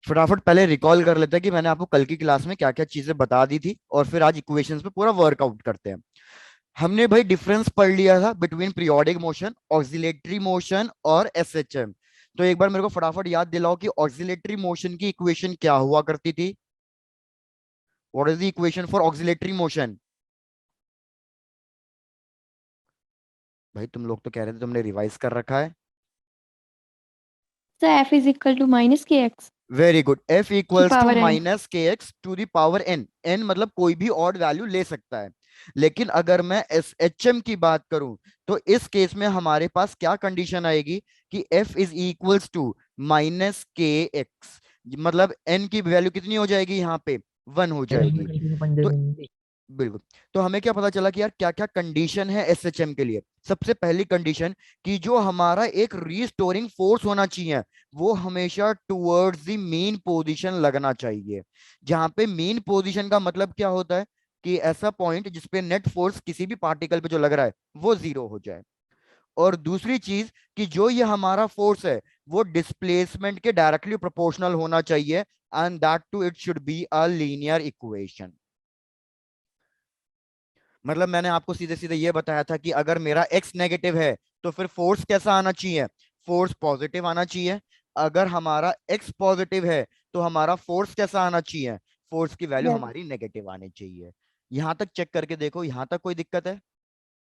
फटाफट पहले रिकॉल कर लेते हैं कि मैंने आपको कल की क्लास में क्या क्या चीजें बता दी थी, और फिर आज इक्वेशंस पे पूरा वर्कआउट करते हैं। हमने भाई डिफरेंस पढ़ लिया था between periodic motion, oscillatory motion और एसएचएम। तो एक बार मेरे को फटाफट याद दिलाओ कि ऑक्सिलेटरी मोशन की इक्वेशन क्या हुआ करती थी। What is the equation for oscillatory motion? भाई तुम लोग तो कह रहे थे तुमने रिवाइज कर रखा है। So F is equal to minus kx very good, f की equals to power n। Minus के x to the power n. एन मतलब कोई भी ऑड वैल्यू ले सकता है। लेकिन अगर मैं एस एच एम की बात करूं, तो इस केस में हमारे पास क्या कंडीशन आएगी कि F is equals to minus के एक्स। मतलब एन की वैल्यू कितनी हो जाएगी यहाँ पे? 1 हो जाएगी। तो बिल्कुल। तो हमें क्या पता चला कि यार क्या क्या कंडीशन है एसएचएम के लिए। सबसे पहली कंडीशन कि जो हमारा एक रीस्टोरिंग फोर्स होना चाहिए, वो हमेशा टुवर्ड्स द मेन पोजीशन लगना चाहिए। जहां पे मेन पोजीशन का मतलब क्या होता है कि ऐसा पॉइंट जिसपे नेट फोर्स किसी भी पार्टिकल पे जो लग रहा है वो जीरो हो जाए। और दूसरी चीज कि जो ये हमारा फोर्स है वो डिस्प्लेसमेंट के डायरेक्टली प्रोपोर्शनल होना चाहिए, and that to it should be a linear equation. मतलब मैंने आपको सीधे सीधे ये बताया था कि अगर मेरा एक्स नेगेटिव है तो फिर फोर्स कैसा आना चाहिए? फोर्स पॉजिटिव आना चाहिए। अगर हमारा एक्स पॉजिटिव है तो हमारा फोर्स कैसा आना चाहिए? फोर्स की वैल्यू Yes. हमारी नेगेटिव आनी चाहिए। यहां तक चेक करके देखो, यहां तक कोई दिक्कत है?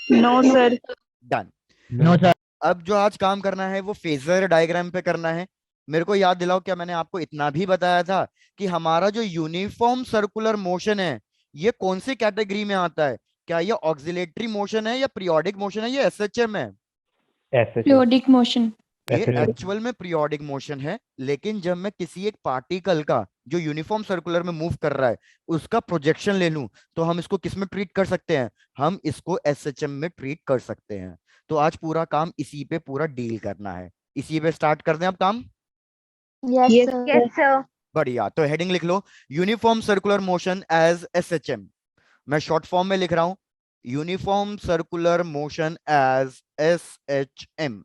No, sir. Done. No sir. अब जो आज काम करना है वो फेजर डायग्राम पे करना है। मेरे को याद दिलाओ, क्या मैंने आपको इतना भी बताया था कि हमारा जो यूनिफॉर्म सर्कुलर मोशन है ये कौन सी कैटेगरी में आता है? क्या ये ऑक्सिलेटरी मोशन है या पीरियोडिक मोशन है या एसएचएम है? ऐसे चल। Periodic motion. ये ऐसे चल। एक्चुअल में पीरियोडिक मोशन है। लेकिन जब मैं किसी एक पार्टिकल का जो यूनिफॉर्म सर्कुलर में मूव कर रहा है उसका प्रोजेक्शन ले लूं, तो हम इसको किस में ट्रीट कर सकते हैं? हम इसको एसएचएम में ट्रीट कर सकते हैं। तो आज पूरा काम इसी पे पूरा डील करना है। इसी पे स्टार्ट कर दें अब काम। Yes, Yes, sir. yes, sir. बढ़िया, तो हेडिंग लिख लो, uniform circular motion as SHM. मैं शॉर्ट फॉर्म में लिख रहा हूं, uniform circular motion as SHM.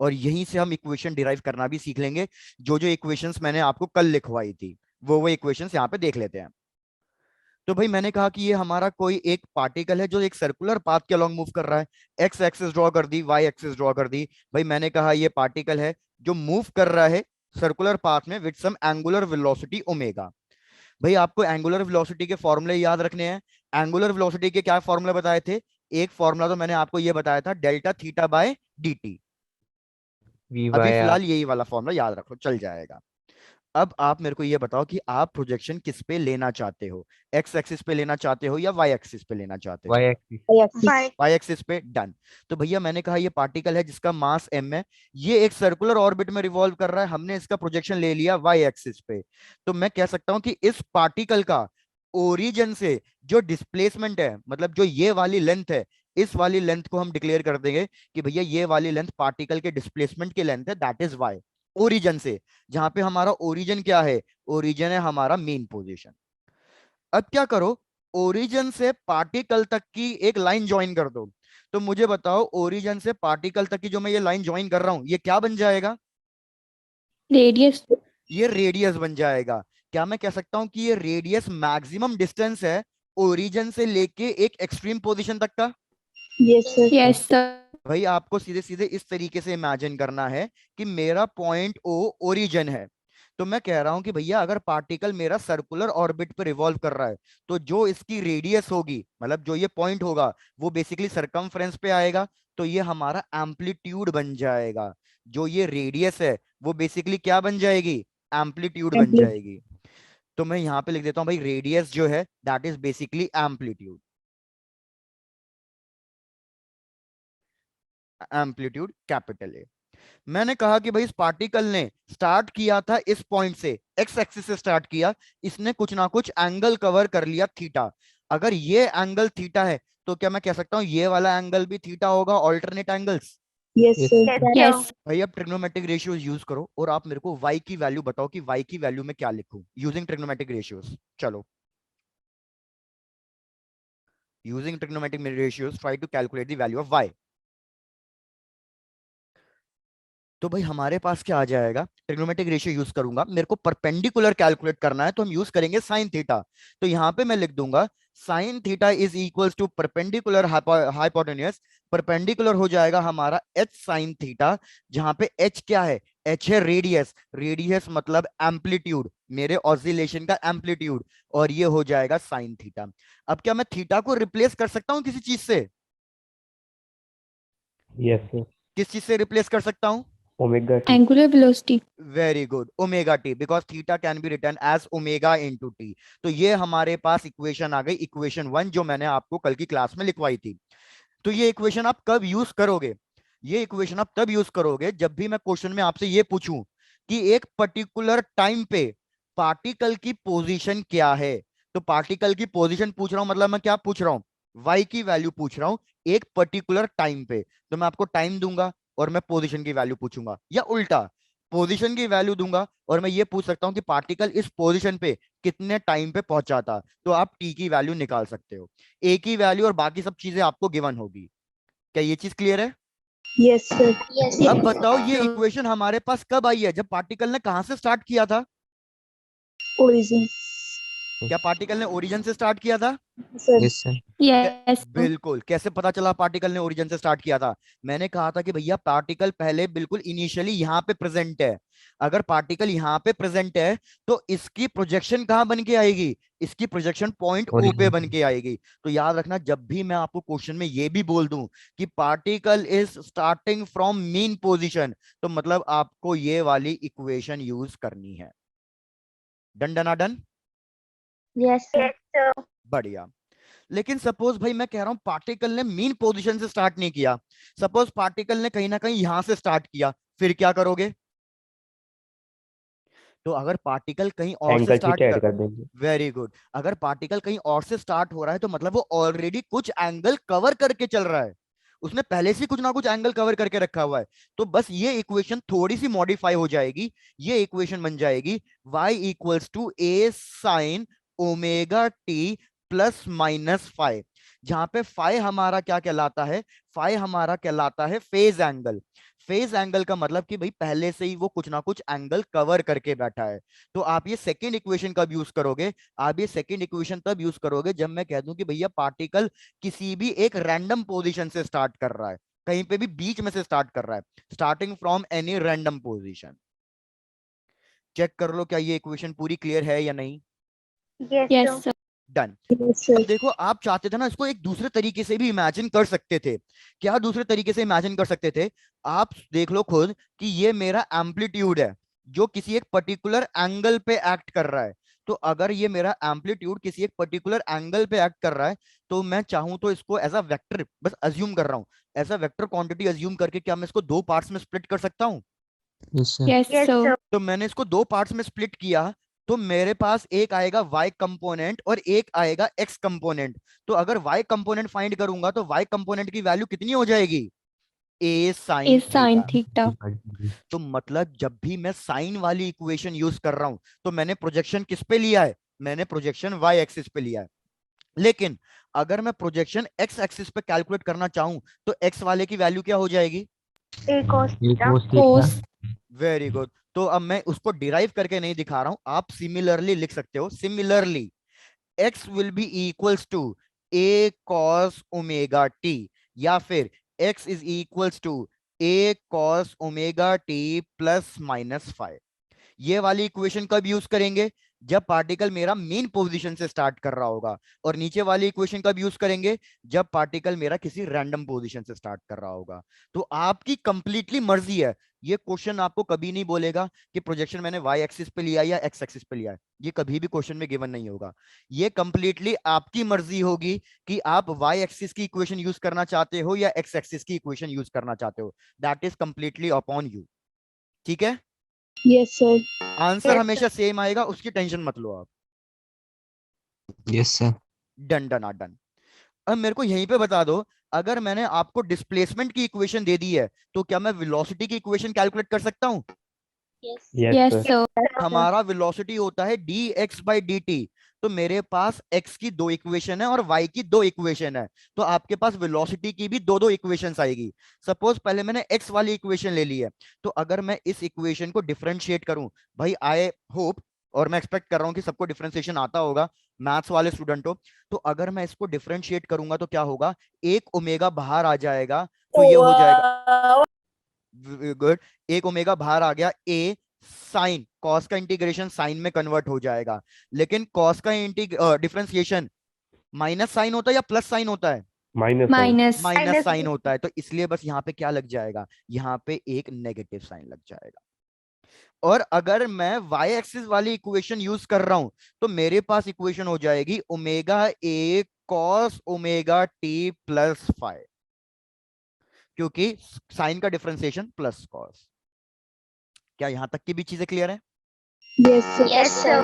और यहीं से हम इक्वेशन डिराइव करना भी सीख लेंगे। जो जो इक्वेशंस मैंने आपको कल लिखवाई थी वो इक्वेशंस यहाँ पे देख लेते हैं। तो भाई मैंने कहा कि ये हमारा कोई एक पार्टिकल है जो एक सर्कुलर पाथ के अलोंग मूव कर रहा है। एक्स एक्सिस ड्रॉ कर दी, वाई एक्सिस ड्रॉ कर दी। भाई मैंने कहा ये पार्टिकल है जो मूव कर रहा है सर्कुलर पाथ में with some angular velocity omega. भाई आपको एंगुलर वेलोसिटी के फॉर्मूले याद रखने हैं। एंगुलर वेलोसिटी के क्या फॉर्मूले बताए थे? एक फॉर्मूला तो मैंने आपको ये बताया था, delta theta by dt। V अभी वाई आर। फिलहाल यही वाला फॉर्मूला याद रखो, चल जाएगा। अब आप मेरे को ये बताओ कि आप प्रोजेक्शन किस पे लेना चाहते हो? एक्स एक्सिस पे लेना चाहते हो या वाई एक्सिस पे लेना चाहते वाई हो? Axis. Yes. Bye. Y axis पे, डन। तो भैया मैंने कहा ये पार्टिकल है जिसका मास m है, ये एक सर्कुलर ऑर्बिट में रिवॉल्व कर रहा है, हमने इसका प्रोजेक्शन ले लिया वाई एक्सिस पे। तो मैं कह सकता हूं कि इस पार्टिकल का ओरिजिन से जो डिस्प्लेसमेंट है, मतलब जो ये वाली लेंथ है, इस वाली लेंथ को हम डिक्लेयर कर देंगे कि भैया ये वाली लेंथ पार्टिकल के डिस्प्लेसमेंट की लेंथ है, दैट इज वाई। ओरिजिन से, जहां पे हमारा ओरिजिन क्या है? ओरिजिन है हमारा मेन पोजीशन। अब क्या करो, ओरिजिन से पार्टिकल तक की एक लाइन ज्वाइन कर दो। तो मुझे बताओ, ओरिजिन से पार्टिकल तक की जो मैं ये लाइन ज्वाइन कर रहा हूं ये क्या बन जाएगा? Radius. ये रेडियस बन जाएगा। क्या मैं कह सकता हूं कि ये रेडियस मैक्सिमम डिस्टेंस है ओरिजिन से लेके एक एक्सट्रीम पोजीशन तक का? Yes, sir. Yes, sir. भाई आपको सीधे सीधे इस तरीके से इमेजिन करना है कि मेरा पॉइंट ओ ओरिजिन है। तो मैं कह रहा हूं कि भैया अगर पार्टिकल मेरा सर्कुलर ऑर्बिट पर रिवॉल्व कर रहा है, तो जो इसकी रेडियस होगी, मतलब जो ये पॉइंट होगा, वो बेसिकली सरकमफ्रेंस पे आएगा। तो ये हमारा एम्पलीट्यूड बन जाएगा। जो ये रेडियस है वो बेसिकली क्या बन जाएगी? एम्पलीट्यूड बन Amplitude. जाएगी। तो मैं यहां पे लिख देता हूं भाई, रेडियस जो है that is basically amplitude. Amplitude capital A. मैंने कहा कि भाई इस पार्टिकल ने स्टार्ट किया था इस पॉइंट से, एक्स एक्सिस से स्टार्ट किया, इसने कुछ ना कुछ एंगल कवर कर लिया थीटा। अगर ये एंगल थीटा है तो क्या मैं कह सकता हूं ये वाला एंगल भी थीटा होगा? Alternate angles. Yes, Yes, sir. Yes, That- sir. Yes. भाई अब ट्रिग्नोमेट्रिक रेशियोज यूज करो और आप मेरे को y की वैल्यू बताओ कि y की वैल्यू में क्या लिखूं यूजिंग ट्रिग्नोमेट्रिक रेशियोज। चलो, using trigonometric ratios try to calculate the value of y। तो भाई हमारे पास क्या आ जाएगा, ट्रिग्नोमेट्रिक रेशियो यूज करूंगा, मेरे को परपेंडिकुलर कैलकुलेट करना है तो हम यूज करेंगे साइन थीटा। तो यहाँ पे मैं लिख दूंगा sine theta is equals to perpendicular hypotenuse. Perpendicular हो जाएगा हमारा एच साइन थीटा, जहां पे एच क्या है, एच है रेडियस, रेडियस मतलब एम्पलीट्यूड, मेरे ऑसिलेशन का एम्पलीट्यूड, और ये हो जाएगा साइन थीटा। अब क्या मैं थीटा को रिप्लेस कर सकता हूं किसी चीज से? Yes sir. किस चीज से रिप्लेस कर सकता हूं? Omega T. Angular velocity. Very good, omega T, because theta can be written as omega into T. तो ये हमारे पास इक्वेशन आ गई, इक्वेशन 1, जो मैंने आपको कल की क्लास में लिखवाई थी। तो ये इक्वेशन आप कब यूज करोगे? ये इक्वेशन आप तब यूज करोगे जब भी मैं क्वेश्चन में आपसे ये पूछूं कि एक पर्टिकुलर टाइम पे पार्टिकल की पोजीशन क्या है। तो पार्टिकल की पोजीशन पूछ रहा हूं, मतलब मैं क्या पूछ रहा हूं, वाई की वैल्यू पूछ रहा हूं एक पर्टिकुलर टाइम पे। तो मैं आपको टाइम दूंगा और मैं पोजीशन की वैल्यू पूछूंगा, या उल्टा पोजीशन की वैल्यू दूंगा और मैं ये पूछ सकता हूं कि पार्टिकल इस पोजीशन पे कितने टाइम पे पहुंचा था। तो आप टी की वैल्यू निकाल सकते हो, ए की वैल्यू और बाकी सब चीजें आपको गिवन होगी। क्या ये चीज क्लियर है? Yes sir. यस अब बताओ ये इक्वेशन हमारे पास कब आई है, जब पार्टिकल ने कहां से स्टार्ट किया था? ओरिजिन। क्या पार्टिकल ने ओरिजिन से स्टार्ट किया था? सर। Yes sir. Yes. बिल्कुल। कैसे पता चला पार्टिकल ने ओरिजिन से स्टार्ट किया था? मैंने कहा था कि भैया पार्टिकल पहले बिल्कुल इनिशियली यहाँ पे प्रेजेंट है। अगर पार्टिकल यहाँ पे प्रेजेंट है तो इसकी प्रोजेक्शन कहाँ बन के आएगी, इसकी प्रोजेक्शन पॉइंट ओ पे बन के आएगी। तो याद रखना, जब भी मैं आपको क्वेश्चन में ये भी बोल दूं कि particle is starting from mean position, तो मतलब आपको ये वाली इक्वेशन यूज करनी है। Done done done. Yes sir. बढ़िया। लेकिन सपोज भाई मैं कह रहा हूं पार्टिकल ने मीन पोजीशन से स्टार्ट नहीं किया, सपोज पार्टिकल ने कहीं ना कहीं यहां से स्टार्ट किया, फिर क्या करोगे? तो अगर पार्टिकल कहीं और से एंगल स्टार्ट थीटा कर, ऐड कर देंगे। वेरी गुड, अगर पार्टिकल कहीं और से स्टार्ट हो रहा है तो मतलब वो ऑलरेडी कुछ एंगल कवर करके चल रहा है, उसने पहले से कुछ ना कुछ एंगल कवर करके रखा हुआ है। तो बस ये इक्वेशन थोड़ी सी मॉडिफाई हो जाएगी, ये इक्वेशन बन जाएगी y equals to A sine omega T plus minus five, जहां पे फाइ हमारा क्या कहलाता है, फाइ हमारा कहलाता है फेज एंगल। फेज एंगल का मतलब कि भाई पहले से ही वो कुछ ना कुछ एंगल कवर करके बैठा है। तो आप ये सेकंड इक्वेशन कब यूज करोगे? आप ये सेकंड इक्वेशन तब यूज करोगे जब मैं कह दूं कि भैया पार्टिकल किसी भी एक रैंडम पोजीशन से स्टार्ट कर रहा है, कहीं पे भी बीच में से स्टार्ट कर रहा है, starting from any random position. Check कर लो क्या ये इक्वेशन पूरी क्लियर है या नहीं। Yes, sir. डन। यस अब सर। देखो, आप चाहते थे ना इसको एक दूसरे तरीके से भी इमेजिन कर सकते थे। क्या दूसरे तरीके से इमेजिन कर सकते थे? आप देख लो खुद कि ये मेरा एम्पलीट्यूड है जो किसी एक पर्टिकुलर एंगल पे एक्ट कर रहा है। तो अगर ये मेरा एम्पलीट्यूड किसी एक पर्टिकुलर एंगल पे एक्ट कर रहा है, तो मैं चाहूं तो इसको एज अ वेक्टर बस अज्यूम कर रहा हूं, as a vector quantity assume करके क्या मैं इसको दो पार्ट्स में स्प्लिट कर सकता हूं? Yes sir. Yes, sir. तो मैंने इसको दो पार्ट्स में स्प्लिट किया, तो मेरे पास एक आएगा y कंपोनेंट और एक आएगा x कंपोनेंट। तो अगर y कंपोनेंट फाइंड करूंगा तो y कंपोनेंट की वैल्यू कितनी हो जाएगी? a साइन Is sin थीटा। theta. तो मतलब जब भी मैं साइन वाली इक्वेशन यूज कर रहा हूं तो मैंने प्रोजेक्शन किस पे लिया है? मैंने प्रोजेक्शन y एक्सिस पे लिया है। लेकिन अगर मैं प्रोजेक्शन x एक्सिस पे कैलकुलेट करना चाहूं तो x वाले की वैल्यू क्या हो जाएगी? Cos. Very good. तो अब मैं उसको डिराइव करके नहीं दिखा रहा हूं, आप सिमिलरली लिख सकते हो, similarly x will be equals to a cos omega T, या फिर x is equals to a cos omega T plus minus five. ये वाली इक्वेशन कब यूज करेंगे? जब पार्टिकल मेरा मेन पोजीशन से स्टार्ट कर रहा होगा। और नीचे वाली इक्वेशन कब यूज करेंगे? जब पार्टिकल मेरा किसी रैंडम पोजीशन से स्टार्ट कर रहा होगा। तो आपकी कंप्लीटली मर्जी है, ये क्वेश्चन आपको कभी नहीं बोलेगा कि प्रोजेक्शन मैंने वाई एक्सिस पे लिया या एक्स एक्सिस पे लिया है, ये कभी भी क्वेश्चन में गिवन नहीं होगा। ये कंप्लीटली आपकी मर्जी होगी कि आप वाई एक्सिस की इक्वेशन यूज करना चाहते हो या एक्स एक्सिस की इक्वेशन यूज करना चाहते हो, that is completely upon you. ठीक है? Yes sir. आंसर हमेशा सेम आएगा, उसकी टेंशन मत लो आप। Yes sir. Done done done. अब मेरे को यहीं पे बता दो, अगर मैंने आपको डिस्प्लेसमेंट की इक्वेशन दे दी है तो क्या मैं वेलोसिटी की इक्वेशन कैलकुलेट कर सकता हूं? Yes Yes, sir. sir. हमारा वेलोसिटी होता है dx by dt, तो मेरे पास x की 2 इक्वेशन है और y की 2 इक्वेशन है, तो आपके पास वेलोसिटी की भी दो दो इक्वेशंस आएगी। सपोज पहले मैंने x वाली इक्वेशन ले ली है, तो अगर मैं इस इक्वेशन को डिफरेंशिएट करूं, भाई आई होप और मैं एक्सपेक्ट कर रहा हूं कि सबको डिफरेंशिएशन आता होगा, मैथ्स वाले स्टूडेंट हो, तो अगर मैं इसको डिफरेंशिएट करूंगा तो क्या होगा, एक ओमेगा बाहर आ जाएगा, तो ये हो जाएगा गुड, एक ओमेगा बाहर आ गया, ए साइन कॉस का इंटीग्रेशन साइन में कन्वर्ट हो जाएगा। लेकिन कॉस का डिफरेंशिएशन माइनस साइन होता है या प्लस साइन होता है? माइनस माइनस साइन होता है, तो इसलिए बस यहाँ पे क्या लग जाएगा, यहाँ पे एक नेगेटिव साइन लग जाएगा। और अगर मैं y एक्सिस वाली इक्वेशन यूज कर रहा हूं, तो मेरे पास इक्वेशन हो जाएगी omega A cos omega T plus five, क्योंकि साइन का डिफरेंशिएशन प्लस कॉस। क्या यहां तक की भी चीजें क्लियर है? Yes, sir. Yes, sir.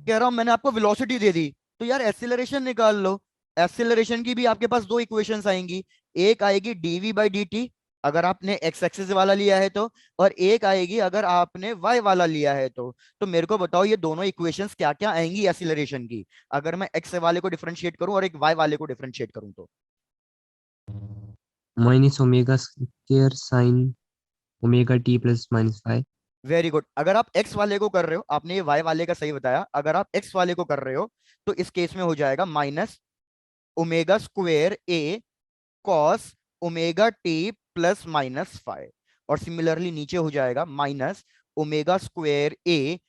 कह रहा हूं मैंने आपको वेलोसिटी दे दी, तो यार एक्सीलरेशन निकाल लो। एक्सीलरेशन की भी आपके पास दो इक्वेशंस आएंगी, एक आएगी डीवी बाई डी टी अगर आपने एक्स एक्सिस वाला लिया है तो, और एक आएगी अगर आपने वाई वाला लिया है तो मेरे को बताओ ये दोनों इक्वेशंस क्या क्या आएंगी एक्सीलरेशन की, अगर मैं एक्स वाले को डिफरेंशिएट करूं और एक वाई वाले को डिफरेंशिएट करूं तो? Minus omega square sine omega T plus minus five. Very good. अगर आप एक्स वाले को कर रहे हो, आपने ये वाई वाले का सही बताया, अगर आप एक्स वाले को कर रहे हो तो इस केस में हो जाएगा minus omega square a cos omega T plus minus five, और सिमिलरली नीचे हो जाएगा minus omega square a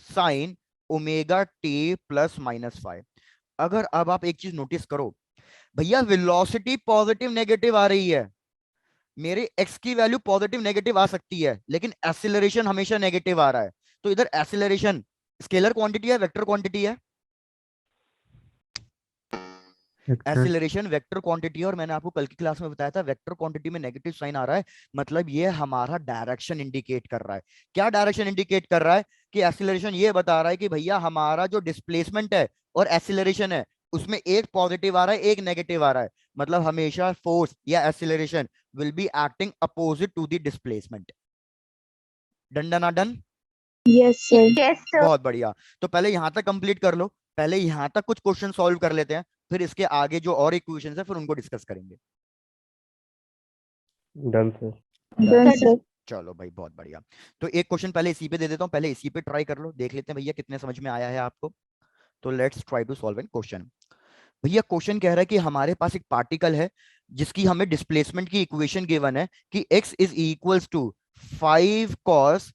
sine omega T plus minus five. अगर अब आप एक चीज नोटिस करो, भैया वेलोसिटी पॉजिटिव नेगेटिव आ रही है, मेरे x की वैल्यू पॉजिटिव नेगेटिव आ सकती है, लेकिन एक्सीलरेशन हमेशा नेगेटिव आ रहा है। तो इधर एक्सीलरेशन स्केलर क्वांटिटी है वेक्टर क्वांटिटी है? एक्सीलरेशन वेक्टर क्वांटिटी है, और मैंने आपको कल की क्लास में बताया था वेक्टर क्वांटिटी में नेगेटिव साइन आ रहा है, मतलब ये हमारा डायरेक्शन इंडिकेट कर रहा है। क्या डायरेक्शन इंडिकेट कर रहा है? कि एक्सीलरेशन ये बता रहा है कि भैया हमारा जो डिस्प्लेसमेंट है और एक्सीलरेशन है उसमें एक पॉजिटिव आ रहा है एक नेगेटिव आ रहा है, मतलब हमेशा फोर्स या acceleration will be acting opposite to the displacement. Done done done? Yes, sir. Yes, sir. बहुत बढ़िया। तो पहले यहां तक कंप्लीट कर लो, पहले यहां तक कुछ क्वेश्चन सॉल्व कर लेते हैं, फिर इसके आगे जो और इक्वेशंस है फिर उनको डिस्कस करेंगे। Done sir. Done, sir. चलो भाई बहुत बढ़िया। तो एक क्वेश्चन पहले इसी पे दे देता हूँ, पहले इसी पे ट्राई कर लो, देख लेते हैं भैया कितने समझ में आया है आपको। तो let's try to solve an question. भैया क्वेश्चन कह रहा है कि हमारे पास एक पार्टिकल है जिसकी हमें डिस्प्लेसमेंट की इक्वेशन गिवन है कि x is equals to 5 cos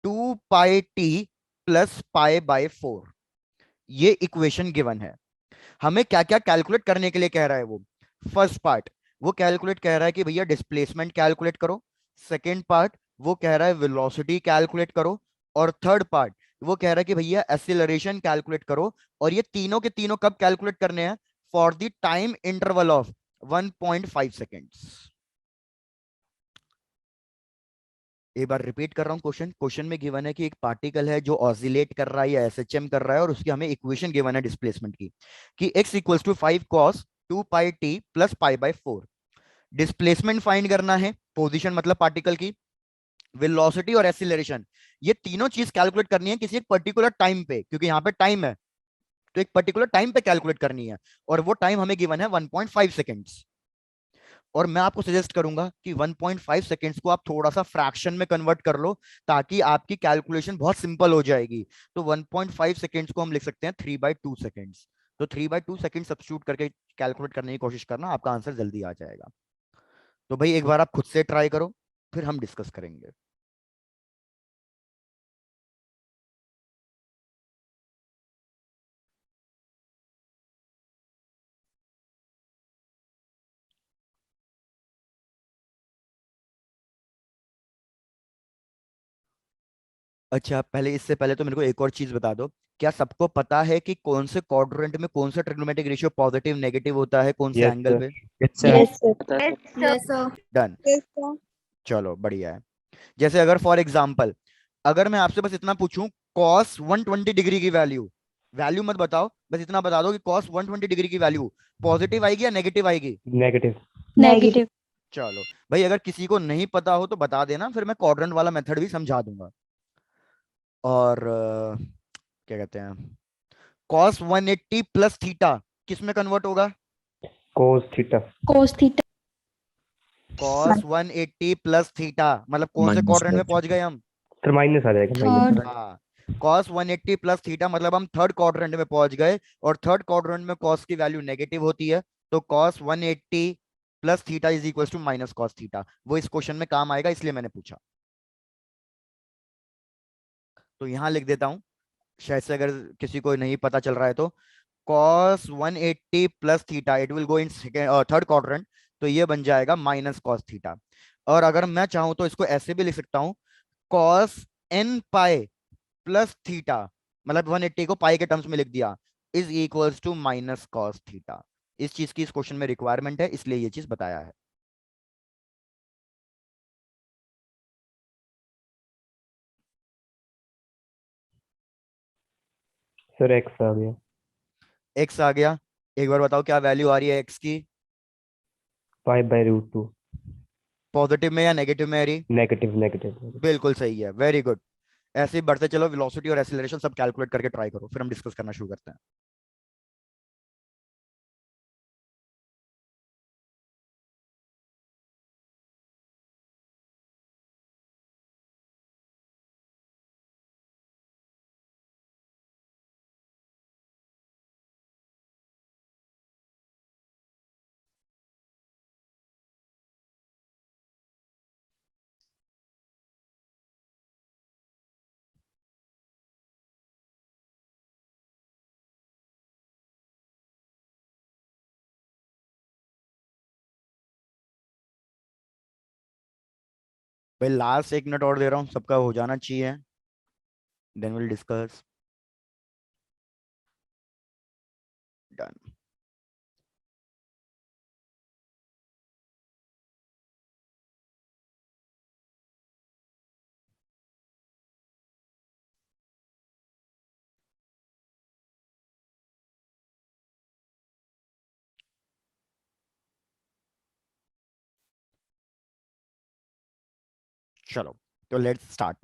2 pi t plus pi by 4, ये इक्वेशन गिवन है। हमें क्या क्या कैलकुलेट करने के लिए कह रहा है वो? फर्स्ट पार्ट वो कैलकुलेट कह रहा है कि भैया डिस्प्लेसमेंट कैलकुलेट करो, सेकेंड पार्ट वो कह रहा है वेलोसिटी कैलकुलेट करो, और थर्ड पार्ट वो कह रहा है कि भैया एक्सीलरेशन कैलकुलेट करो। और ये तीनों के तीनों कब कैलकुलेट करने हैं? For the time interval of 1.5 seconds. एक बार रिपीट कर रहा हूं क्वेश्चन। क्वेश्चन में गिवन है कि एक पार्टिकल है जो ऑसिलेट कर रहा है या एसएचएम कर रहा है, और उसकी हमें इक्वेशन गिवन है डिस्प्लेसमेंट की कि x equals to 5 cos 2 pi t plus pi by 4। Displacement find करना है, पोजीशन मतलब पार्टिकल की, वेलोसिटी और एक्सीलरेशन, ये तीनों चीज कैलकुलेट करनी है किसी एक पर्टिकुलर टाइम पे, क्योंकि यहाँ पे टाइम है तो एक पर्टिकुलर टाइम पे कैलकुलेट करनी है, और वो टाइम हमें गिवन है 1.5 सेकेंड्स। और मैं आपको सजेस्ट करूंगा कि 1.5 सेकेंड्स को आप थोड़ा सा फ्रैक्शन में कन्वर्ट कर लो, ताकि आपकी कैलकुलेशन बहुत सिंपल हो जाएगी। तो 1.5 सेकेंड्स को हम लिख सकते हैं 3/2 सेकेंड्स। तो 3/2 सेकेंड सब्स्टिट्यूट करके कैलकुलेट करने की कोशिश करना, आपका आंसर जल्दी आ जाएगा। तो भाई एक बार आप खुद से ट्राई करो, फिर हम डिस्कस करेंगे। अच्छा पहले, इससे पहले तो मेरे को एक और चीज बता दो, क्या सबको पता है कि कौन से क्वाड्रेंट में कौन सा ट्रिग्नोमेट्रिक रेशियो पॉजिटिव नेगेटिव होता है, कौन से एंगल पे? Yes sir. Yes, sir. Yes, sir. Done. Yes, sir. चलो बढ़िया है। जैसे अगर फॉर एग्जांपल अगर मैं आपसे बस इतना पूछूं, cos 120 डिग्री की वैल्यू, वैल्यू मत बताओ, बस इतना बता दो कि cos 120 डिग्री की वैल्यू पॉजिटिव आएगी या नेगेटिव आएगी? नेगेटिव। नेगेटिव। चलो भाई अगर किसी को नहीं पता हो तो बता देना, फिर मैं क्वाड्रेंट वाला मेथड भी समझा दूंगा। और क्या कहते हैं, cos 180 प्लस थीटा किस में कन्वर्ट होगा? cos theta. cos theta cos 180 plus theta मतलब कौन से Minus क्वाड्रेंट में cos पहुंच theta. गए हम? सर माइनस आ जाएगा, माइनस। third हाँ, cos 180 प्लस थीटा मतलब हम थर्ड क्वाड्रेंट में पहुंच गए, और थर्ड क्वाड्रेंट में cos की वैल्यू नेगेटिव होती है, तो cos 180 plus theta is equal to minus cos theta. वो इस क्वेश्चन में काम आएगा, इसलिए मैंने पूछा। तो यहां लिख देता हूं, शायद से अगर किसी को नहीं पता चल रहा है तो, cos 180 plus theta it will go in second third quadrant, तो ये बन जाएगा माइनस cos थीटा। और अगर मैं चाहूं तो इसको ऐसे भी लिख सकता हूं, cos n pi plus theta, मतलब 180 को पाई के टर्म्स में लिख दिया, is equals to minus cos theta. इस चीज की इस क्वेश्चन में रिक्वायरमेंट है, इसलिए ये चीज बताया है। सर x आ गया। एक्स आ गया, एक बार बताओ क्या वैल्यू आ रही है एक्स की? 5/√2। पॉजिटिव में या नेगेटिव में आ रही? Negative, negative. बिल्कुल सही है, वेरी गुड। ऐसे ही बढ़ते चलो, वेलोसिटी और एक्सीलरेशन सब कैलकुलेट करके ट्राई करो, फिर हम डिस्कस करना शुरू करते हैं। भाई लास्ट 1 मिनट और दे रहा हूँ, सबका हो जाना चाहिए, देन विल डिस्कस। डन। चलो, तो लेट्स स्टार्ट।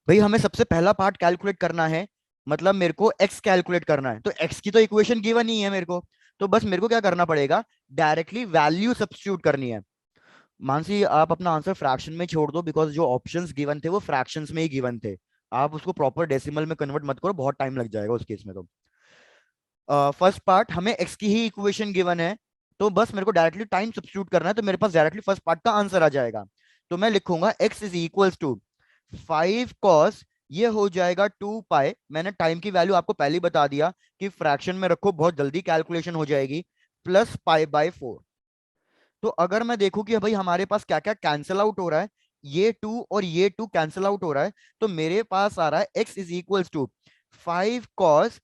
भाई हमें सबसे पहला पार्ट कैलकुलेट करना है, मतलब मेरे को एक्स कैलकुलेट करना है, तो एक्स की तो इक्वेशन गिवन ही है मेरे को, तो बस मेरे को क्या करना पड़ेगा, डायरेक्टली वैल्यू सब्स्टिट्यूट करनी है। मानसी आप अपना आंसर फ्रैक्शन में छोड़ दो, बिकॉज जो ऑप्शंस गिवन थे वो फ्रैक्शंस में ही गिवन थे, आप उसको प्रॉपर डेसिमल में कन्वर्ट मत करो, बहुत टाइम लग जाएगा उस केस में। तो फर्स्ट पार्ट हमें एक्स की ही इक्वेशन गिवन है, तो बस मेरे को डायरेक्टली टाइम सब्स्टिट्यूट करना है, तो मेरे पास डायरेक्टली फर्स्ट पार्ट का आंसर आ जाएगा। तो मैं लिखूंगा x is equals to 5 cos, ये हो जाएगा 2 पाई, मैंने टाइम की वैल्यू आपको पहले ही बता दिया कि फ्रैक्शन में रखो बहुत जल्दी कैलकुलेशन हो जाएगी, प्लस π/4। तो अगर मैं देखूं कि भाई हमारे पास क्या क्या कैंसिल आउट हो रहा है, ये 2 और ये 2 कैंसिल आउट हो रहा है, तो मेरे पास आ रहा है x is equals to 5 cos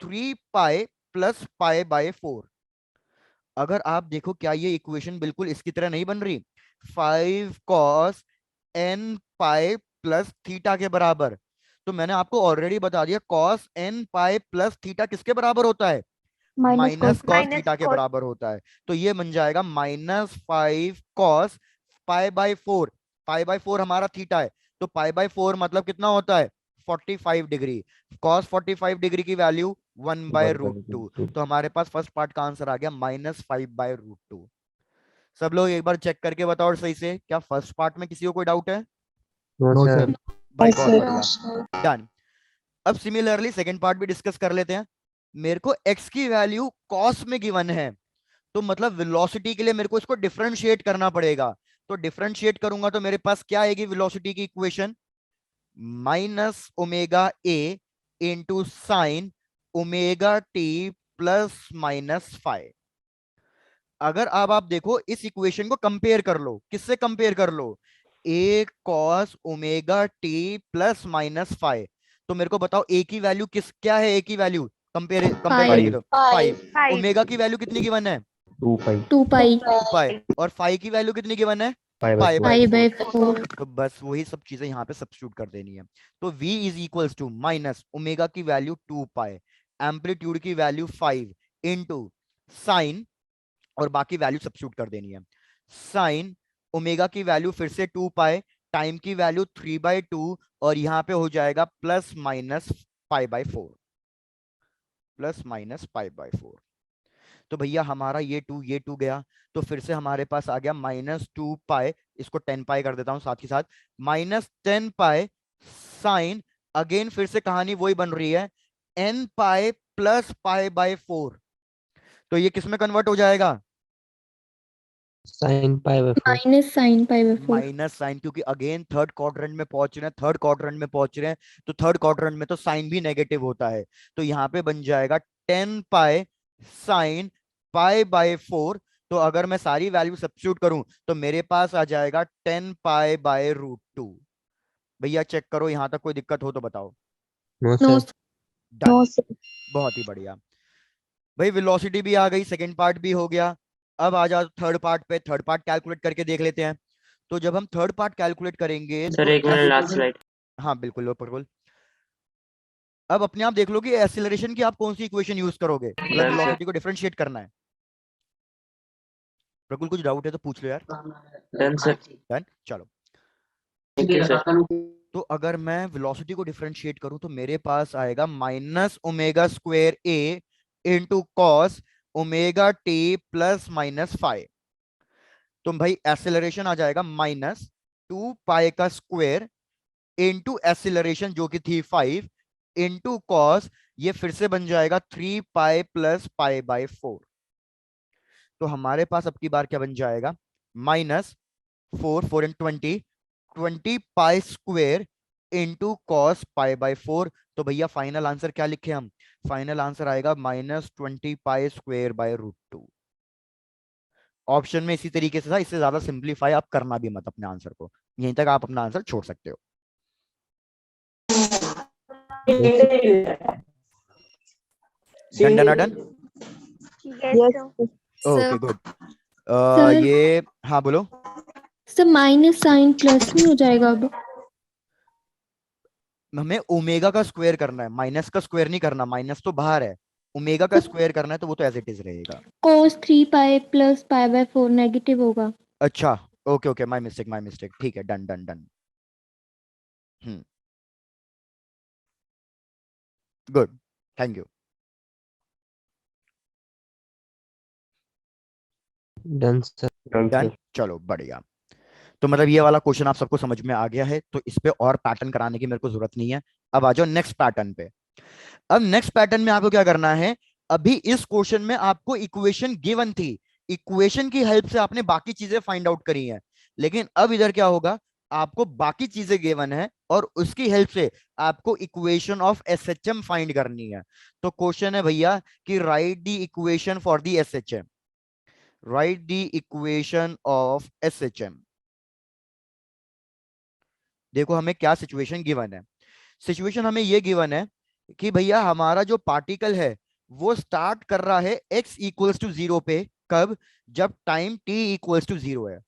3 pi plus π/4। अगर आप देखो क्या ये इक्वेशन बिल्कुल इसकी तरह नहीं बन रही, 5 cos n pi plus theta के बराबर, तो मैंने आपको ऑलरेडी बता दिया cos n pi plus theta किसके बराबर होता है, minus minus cos cos theta के बराबर होता है। तो ये बन जाएगा -5 cos π/4, π/4 हमारा थीटा है, तो π/4 मतलब कितना होता है, 45 डिग्री, cos 45 डिग्री की वैल्यू 1/√2। तो हमारे पास फर्स्ट पार्ट का आंसर आ गया -5/√2। सब लोग एक बार चेक करके बताओ और सही से, क्या फर्स्ट पार्ट में किसी को कोई डाउट है? No, sir. भाई Yes, बहुत sir. बढ़िया, डन। अब सिमिलरली सेकंड पार्ट भी डिस्कस कर लेते हैं। मेरे को x की वैल्यू cos में गिवन है, तो मतलब वेलोसिटी के लिए मेरे को इसको डिफरेंशिएट करना पड़ेगा, तो डिफरेंशिएट करूंगा तो मेरे पास क्या आएगी वेलोसिटी की इक्वेशन, -ω इंटू साइन ω प्लस -5। अगर अब आप देखो इस इक्वेशन को कंपेयर कर लो, किससे कंपेयर कर लो, a cos ω प्लस -5। तो मेरे को बताओ a की वैल्यू किस क्या है, a की वैल्यू कंपेयर कंपेयर करेंगे 5 तो 5, ओमेगा की वैल्यू कितनी गिवन है, 2 पाई 2 pi 2 पाई, और फाई की वैल्यू कितनी गिवन है, पाई पाई बाय बाय 5/4 4। तो बस वही सब चीजें यहाँ पे सब्स्टिट्यूट कर देनी है। तो v is equals to minus omega की वैल्यू 2 पाई, एम्पलीट्यूड की वैल्यू 5 इंटू साइन, और बाकी वैल्यू सब्स्टिट्यूट कर देनी है। साइन ओमेगा की वैल्यू फिर से 2 पाई, टाइम की वैल्यू 3/2, और यहाँ पे हो जाएगा plus minus π/4। Plus minus pi by 4। तो भैया हमारा ये 2 गया, तो फिर से हमारे पास आ गया -2 पाई, इसको 10 पाई कर देता हूं साथ ही साथ, -10 पाई साइन, अगेन फिर से कहानी वही बन रही है, n pi plus pi by 4। तो ये किस में कन्वर्ट हो जाएगा? sin pi by 4. Minus sine pi by 4। Minus sine, क्योंकि अगेन थर्ड क्वाड्रेंट में पहुंच रहे हैं, थर्ड क्वाड्रेंट में पहुंच रहे हैं, तो थर्ड क्वाड्रेंट में तो साइन भी नेगेटिव होता है। तो यहाँ पे बन जाएगा 10 पाई साइन पाई बाय 4। तो अगर मैं सारी वैल्यू सब्स्टिट्यूट करूं तो मेरे पास आ जाएगा 10 पाई बाय √2। भैया चेक करो, यहां तक कोई दिक्कत हो तो बताओ। No no sir. Done, No, sir. बहुत ही बढ़िया। भाई वेलोसिटी भी आ गई, सेकंड पार्ट भी हो गया। अब आ जाओ थर्ड पार्ट पे, थर्ड पार्ट कैलकुलेट करके देख लेते हैं। तो जब हम थर्ड पार्ट कैलकुलेट करेंगे सर तो एक मिनट, लास्ट स्लाइड। हाँ बिल्कुल बिल्कुल। अब अपने आप देख लो कि एक्सीलरेशन की आप कौन सी इक्वेशन यूज करोगे, मतलब Done, sir. वेलोसिटी को डिफरेंशिएट करना है। प्रकुल कुछ डाउट है तो पूछ लो यार। Done sir. डन, चलो। Thank you sir. तो अगर मैं वेलोसिटी को डिफरेंशिएट करूं तो मेरे पास आएगा -ω² इंटू कॉस ω t प्लस -5। तो भाई एक्सेलरेशन आ जाएगा -2 पाई का स्क्वायर इंटू एक्सेलरेशन जो कि थी 5 इंटू कॉस, ये फिर से बन जाएगा 3 पाई प्लस पाई बाय 4। तो हमारे पास अब की बार क्या बन जाएगा, -4 20 pi square into cos pi by 4। तो भैया फाइनल आंसर क्या लिखे हम, फाइनल आंसर आएगा -20 पाई स्क्वायर बाय √2। ऑप्शन में इसी तरीके से था, इससे ज्यादा सिंपलीफाई आप करना भी मत अपने आंसर को, यहीं तक आप अपना आंसर छोड़ सकते हो। Done done done. Yes, sir. Okay good. Sir ये हाँ बोलो। सर माइनस साइन प्लस नहीं हो जाएगा अब? हमें ओमेगा का स्क्वायर करना है, माइनस का स्क्वायर नहीं करना, माइनस तो बाहर है, ओमेगा का स्क्वायर करना है, तो वो तो एज इट इज रहेगा। cos 3 pi plus pi by 4 negative होगा। अच्छा ओके ओके, माय मिस्टेक, ठीक है, done done done. Good, thank you. Done sir. Done, done, sir. चलो बढ़िया। तो मतलब ये वाला क्वेश्चन आप सबको समझ में आ गया है, तो इस पे और पैटर्न कराने की मेरे को जरूरत नहीं है। अब आ जाओ नेक्स्ट पैटर्न पे। अब नेक्स्ट पैटर्न में आपको क्या करना है, अभी इस क्वेश्चन में आपको इक्वेशन गिवन थी, इक्वेशन की हेल्प से आपने बाकी चीजें फाइंड आउट करी हैं, लेकिन अब इधर क्या होगा, आपको बाकी चीजें गिवन है और उसकी हेल्प से आपको इक्वेशन ऑफ एसएचएम फाइंड करनी है। तो क्वेश्चन है भैया कि right the equation for the SHM, right the equation of SHM. देखो हमें क्या सिचुएशन गिवन है, सिचुएशन हमें ये गिवन है कि भैया हमारा जो पार्टिकल है वो स्टार्ट कर रहा है x इक्वल्स टू 0 पे, कब, जब टाइम t इक्वल्स टू 0 है।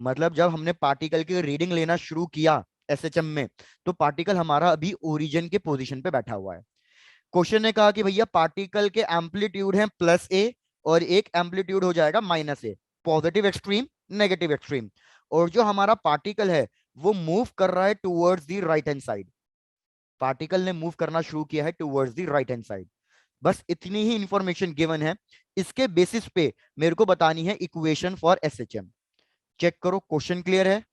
मतलब जब हमने पार्टिकल की रीडिंग लेना शुरू किया एसएचएम में, तो पार्टिकल हमारा अभी ओरिजिन के पोजीशन पे बैठा हुआ है। क्वेश्चन ने कहा कि भैया पार्टिकल के एम्पलीट्यूड है +a और एक एम्पलीट्यूड हो जाएगा -a, positive extreme negative extreme, और जो हमारा पार्टिकल है वो मूव कर रहा है towards the right hand side, particle ने मूव करना शुरू किया है towards the right hand side. बस इतनी ही इंफॉर्मेशन गिवन है, इसके बेसिस पे मेरे को बतानी है इक्वेशन फॉर एसएचएम। चेक करो क्वेश्चन क्लियर है?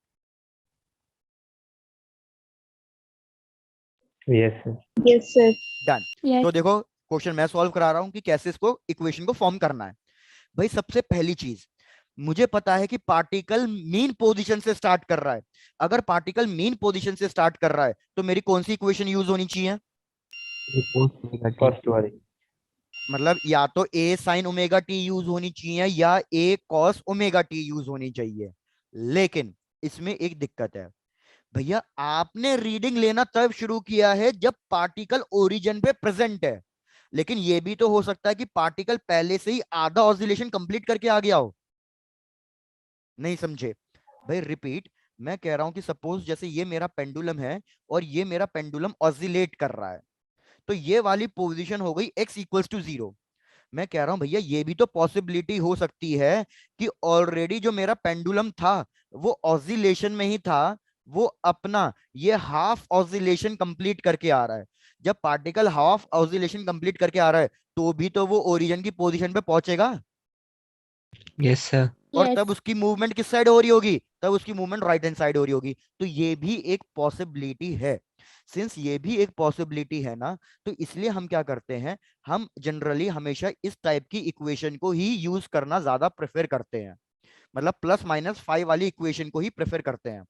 Yes, sir. Yes, sir. Done. Yes. तो देखो क्वेश्चन मैं सॉल्व करा रहा हूं कि कैसे इसको इक्वेशन को फॉर्म करना है। भाई सबसे पहली चीज मुझे पता है कि पार्टिकल मीन पोजीशन से स्टार्ट कर रहा है। अगर पार्टिकल मीन पोजीशन से स्टार्ट कर रहा है तो मेरी कौन सी इक्वेशन यूज होनी चाहिए, Cos omega t. First वाली. मतलब या तो a sin omega T use होनी चाहिए या a cos omega T use होनी चाहिए। लेकिन इसमें एक दिक्कत है भैया, आपने रीडिंग लेना तब शुरू किया है जब पार्टिकल ओरिजिन पे प्रेजेंट है, लेकिन यह भी तो हो सकता है कि पार्टिकल पहले से ही आधा ऑसिलेशन कंप्लीट करके आ गया हो। नहीं समझे भाई, रिपीट, मैं कह रहा हूं कि सपोज जैसे ये मेरा पेंडुलम है और ये मेरा पेंडुलम ऑसिलेट कर रहा है, तो ये वाली पोजीशन हो गई x इक्वल्स टू 0। मैं कह रहा हूं भैया ये भी तो पॉसिबिलिटी हो सकती है कि ऑलरेडी जो मेरा पेंडुलम था वो ऑसिलेशन में ही था, वो अपना ये हाफ ऑसिलेशन कंप्लीट करके आ रहा है। जब पार्टिकल हाफ ऑसिलेशन कंप्लीट करके आ रहा है तो भी तो वो ओरिजिन की पोजीशन पे पहुंचेगा, Yes, sir. और Yes. तब उसकी मूवमेंट किस साइड हो रही होगी, तब उसकी मूवमेंट राइट हैंड साइड हो रही होगी। तो ये भी एक पॉसिबिलिटी है। सिंस ये भी एक पॉसिबिलिटी है ना, तो इसलिए हम क्या करते हैं, हम जनरली हमेशा इस टाइप की इक्वेशन को ही यूज करना ज्यादा प्रेफर करते हैं, मतलब +-5 वाली इक्वेशन को ही प्रेफर करते हैं।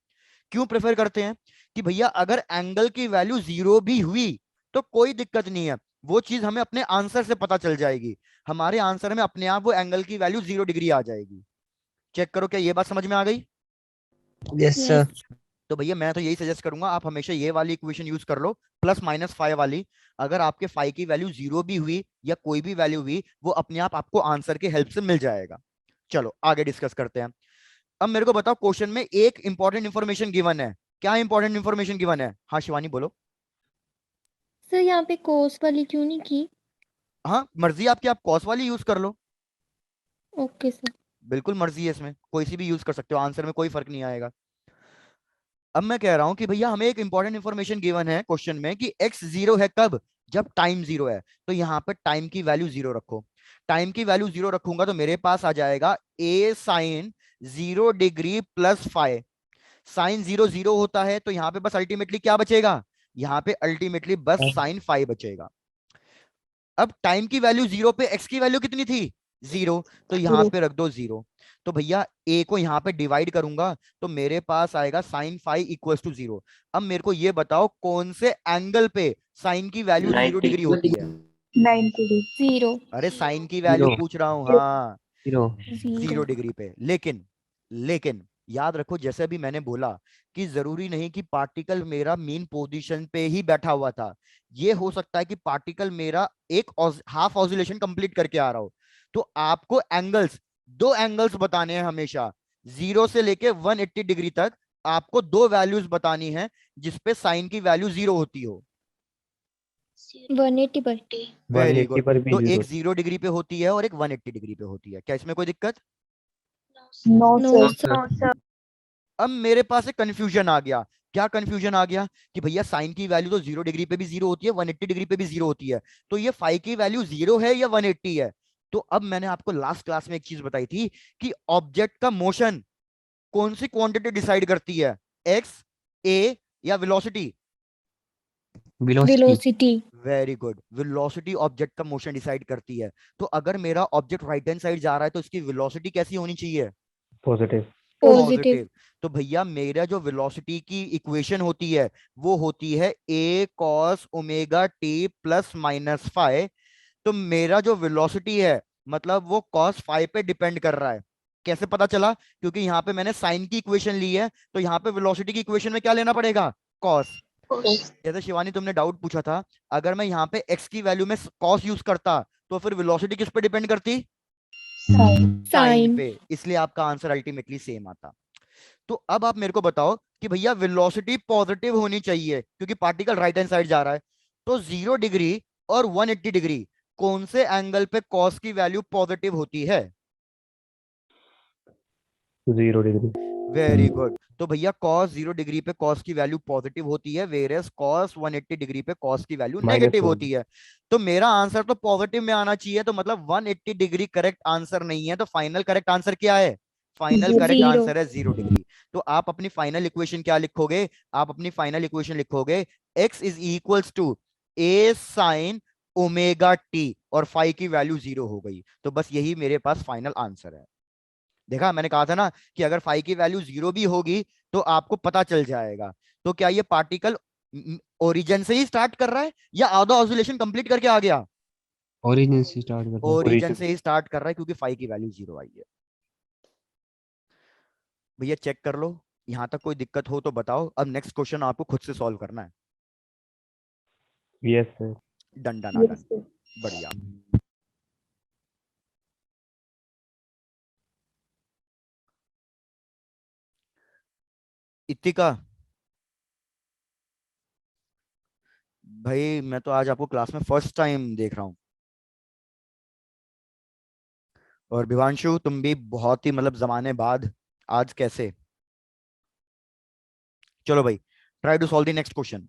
क्यों प्रेफर करते हैं कि भैया अगर एंगल की वैल्यू 0 भी हुई तो कोई दिक्कत नहीं है, वो चीज हमें अपने आंसर से पता चल जाएगी, हमारे आंसर में अपने आप वो एंगल की वैल्यू 0 डिग्री आ जाएगी। चेक करो क्या ये बात समझ में आ गई। Yes, sir. Yes. तो भैया मैं तो यही सजेस्ट करूंगा, आप हमेशा ये वाली इक्वेशन यूज कर लो, +-5 वाली। अगर आपके फाइ की वैल्यू 0 भी हुई या कोई भी वैल्यू हुई, वो अपने आप आपको आंसर के हेल्प से मिल जाएगा। चलो आगे डिस्कस करते हैं। अब मेरे को बताओ, क्वेश्चन में एक इंपॉर्टेंट इंफॉर्मेशन गिवन है, क्या इंपॉर्टेंट इंफॉर्मेशन गिवन है? हाँ शिवानी बोलो। सर यहाँ पे कोस वाली क्यों नहीं की? हाँ मर्जी आपकी, आप कॉस वाली यूज कर लो, ओके सर। बिल्कुल मर्जी है, इसमें कोई सी भी यूज कर सकते हो, आंसर में कोई फर्क नहीं आएगा। अब मैं कह रहा हूं कि भैया हमें एक इंपॉर्टेंट इंफॉर्मेशन गिवन है क्वेश्चन में कि x 0 है कब, जब टाइम 0 है। तो यहाँ पे टाइम की वैल्यू 0 रखो, टाइम की वैल्यू 0 रखूंगा तो मेरे पास आ जाएगा a sin 0 डिग्री +5। साइन 0 0 होता है तो यहाँ पे बस अल्टीमेटली क्या बचेगा, यहाँ पे अल्टीमेटली बस साइन 5 बचेगा। अब टाइम की वैल्यू 0 पे x की वैल्यू कितनी थी, 0, तो यहाँ पे रख दो 0। तो भैया a को यहाँ पे डिवाइड करूंगा तो मेरे पास आएगा साइन 5 इक्वल्स टू 0। अब मेरे को ये बताओ कौन से एंगल पे साइन की वैल्यू 0 डिग्री 90. होती है? 90 0. अरे साइन की वैल्यू Zero. पूछ रहा हूँ, हाँ 0. 0 0. डिग्री पे। लेकिन याद रखो, जैसे अभी मैंने बोला कि जरूरी नहीं कि पार्टिकल मेरा मेन पोजीशन पे ही बैठा हुआ था, ये हो सकता है कि पार्टिकल मेरा एक हाफ ऑसिलेशन कंप्लीट करके आ रहा हो। तो आपको एंगल्स, दो एंगल्स बताने हैं हमेशा, 0 से लेके 180 डिग्री तक आपको दो वैल्यूज बतानी है जिसपे साइन की वैल्यू 0 होती हो। 180 पर. Very 180 good. पर भी तो 0। एक 0 डिग्री पे होती है और एक 180 डिग्री पे होती है, क्या इसमें कोई दिक्कत? No, No sir. sir. No, sir. अब मेरे पास एक कंफ्यूजन आ गया। क्या कंफ्यूजन आ गया कि भैया साइन की वैल्यू तो 0 डिग्री पे भी 0 होती है, 180 डिग्री पे भी 0 होती है, तो ये फाइ की वैल्यू 0 है या 180 है? तो अब मैंने आपको लास्ट क्लास में एक चीज बताई थी कि ऑब्जेक्ट का मोशन कौन सी क्वांटिटी डिसाइड करती है, एक्स, ए या velocity? Velocity. Velocity. Very good, velocity object का मोशन डिसाइड करती है। तो अगर मेरा ऑब्जेक्ट राइट हैंड साइड जा रहा है तो इसकी वेलोसिटी कैसी होनी चाहिए, पॉजिटिव। Positive. पॉजिटिव। तो भैया मेरा जो वेलोसिटी की इक्वेशन होती है वो होती है a cos ओमेगा t +-5। तो मेरा जो वेलोसिटी है मतलब वो cos 5 पे डिपेंड कर रहा है। कैसे पता चला? क्योंकि यहाँ पे मैंने साइन की इक्वेशन ली है, तो यहाँ पे वेलोसिटी की इक्वेशन में क्या लेना पड़ेगा, cos। जैसे शिवानी तुमने डाउट पूछा था, अगर मैं यहाँ पे x की वैल्यू में cos यूज करता तो फिर वेलोसिटी किस पे डिपेंड करती, साइन Sine. पे, इसलिए आपका आंसर अल्टीमेटली सेम आता। तो अब आप मेरे को बताओ कि भैया वेलोसिटी पॉजिटिव होनी चाहिए क्योंकि पार्टिकल राइट हैंड साइड जा रहा है, तो 0 डिग्री और 180 डिग्री कौन से एंगल पे कॉस की वैल्यू पॉजिटिव होती है? 0 डिग्री। Very good. तो भैया cos 0 डिग्री पे cos की वैल्यू पॉजिटिव होती है, वेरेस cos 180 डिग्री पे cos की वैल्यू नेगेटिव -1। होती है। तो मेरा आंसर तो पॉजिटिव में आना चाहिए, तो मतलब 180 डिग्री करेक्ट आंसर नहीं है, तो फाइनल करेक्ट आंसर क्या है, फाइनल करेक्ट 0. आंसर है 0 डिग्री। तो आप अपनी फाइनल इक्वेशन क्या लिखोगे, आप अपनी फाइनल इक्वेशन लिखोगे x is equals to a sin omega t, और फाइ की वैल्यू 0 हो गई, तो बस यही मेरे पास फाइनल आंसर है। देखा, मैंने कहा था ना कि अगर फाइ की वैल्यू 0 भी होगी तो आपको पता चल जाएगा। तो क्या ये पार्टिकल ओरिजिन से ही स्टार्ट कर रहा है या आधा ऑसिलेशन कंप्लीट करके आ गया? Origin से start करते हैं. Origin Origin। से ही स्टार्ट कर रहा है क्योंकि फाइ की वैल्यू 0 आई है। भैया चेक कर लो, यहां तक कोई दिक्कत हो तो बताओ। अब नेक्स्ट क्वेश्चन आपको खुद से सॉल्व करना है। Yes sir. Done done Yes, done, sir. बढ़िया। इत्तिका, भाई मैं तो आज आपको क्लास में फर्स्ट टाइम देख रहा हूँ, और विवांशु तुम भी बहुत ही मतलब जमाने बाद, आज कैसे? चलो भाई, try to solve the next question.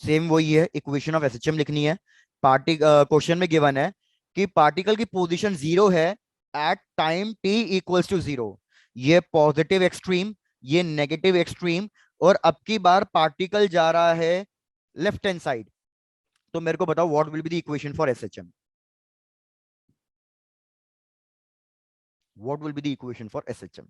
Same वही है, इक्वेशन ऑफ एसएचएम लिखनी है। पार्टी क्वेश्चन में गिवन है कि पार्टिकल की पोजीशन 0 है at time t equals to 0। ये पॉजिटिव एक्सट्रीम, ये नेगेटिव एक्सट्रीम, और अब की बार पार्टिकल जा रहा है लेफ्ट हैंड साइड। तो मेरे को बताओ what will be the equation for SHM, what will be the equation for SHM?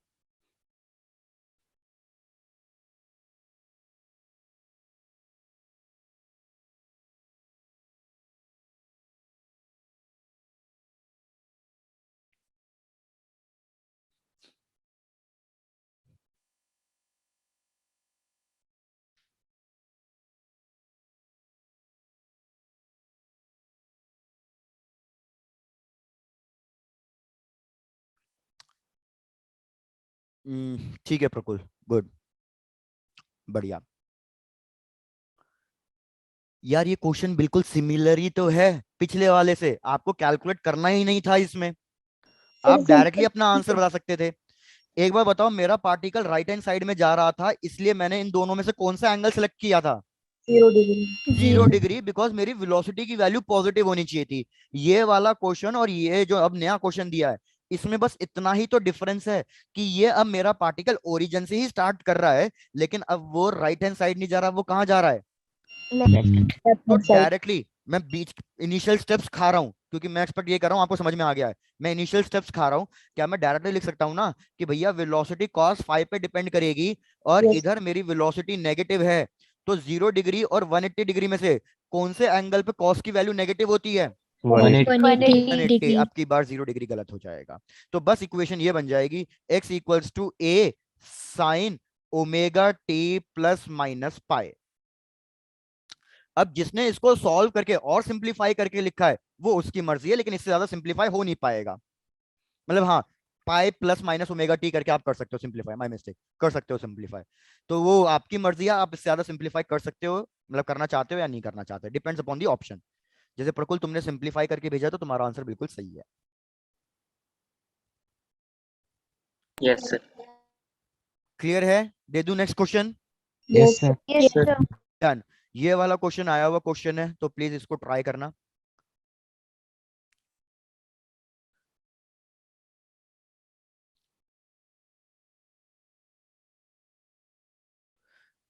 ठीक है प्रकुल, गुड, बढ़िया। यार ये क्वेश्चन बिल्कुल सिमिलर ही तो है पिछले वाले से, आपको कैलकुलेट करना ही नहीं था इसमें, आप डायरेक्टली अपना आंसर बता सकते थे। एक बार बताओ, मेरा पार्टिकल राइट हैंड साइड में जा रहा था, इसलिए मैंने इन दोनों में से कौन सा एंगल सेलेक्ट किया था? 0 डिग्री। 0 डिग्री, बिकॉज मेरी वेलोसिटी की वैल्यू पॉजिटिव होनी चाहिए थी। ये वाला क्वेश्चन और ये जो अब नया क्वेश्चन दिया है, इसमें बस इतना ही तो डिफरेंस है कि ये अब मेरा पार्टिकल ओरिजिन से ही स्टार्ट कर रहा है, लेकिन अब वो राइट हैंड साइड नहीं जा रहा, वो कहाँ जा रहा है? तो डायरेक्टली मैं बीच इनिशियल स्टेप्स खा रहा हूँ, क्योंकि मैं एक्सपेक्ट ये कर रहा हूँ आपको समझ में आ गया है, मैं इनिशियल स्टेप्स खा रहा हूँ। क्या मैं डायरेक्टली लिख सकता हूँ ना कि भैया वेलोसिटी cos फाइव पे डिपेंड करेगी, और Yes. इधर मेरी वेलोसिटी नेगेटिव है, तो 0 डिग्री और 180 डिग्री में से कौन से एंगल पे cos की वैल्यू नेगेटिव होती है? 180। 180 180। डिग्री। अब की बार 0 डिग्री गलत हो जाएगा। तो बस इक्वेशन ये बन जाएगी, x equals to a sine omega T plus minus pi. अब जिसने इसको सॉल्व करके और सिंप्लीफाई करके लिखा है वो उसकी मर्जी है, लेकिन इससे ज्यादा सिंप्लीफाई हो नहीं पाएगा। मतलब हाँ, pi plus minus omega T करके आप कर सकते हो सिंप्लीफाई, माय मिस्टेक, कर सकते हो सिंप्लीफाई। तो वो आपकी मर्जी है, आप इससे ज्यादा सिंप्लीफाई कर सकते हो, मतलब करना चाहते हो या नहीं करना चाहते, डिपेंड्स अपॉन दी ऑप्शन। जैसे प्रकुल तुमने सिंप्लीफाई करके भेजा तो तुम्हारा आंसर बिल्कुल सही है। Yes, sir. क्लियर है? दे दूं next question? Yes, sir. Yes, Sir. sir. Done. ये वाला क्वेश्चन आया हुआ क्वेश्चन है, तो प्लीज इसको ट्राई करना।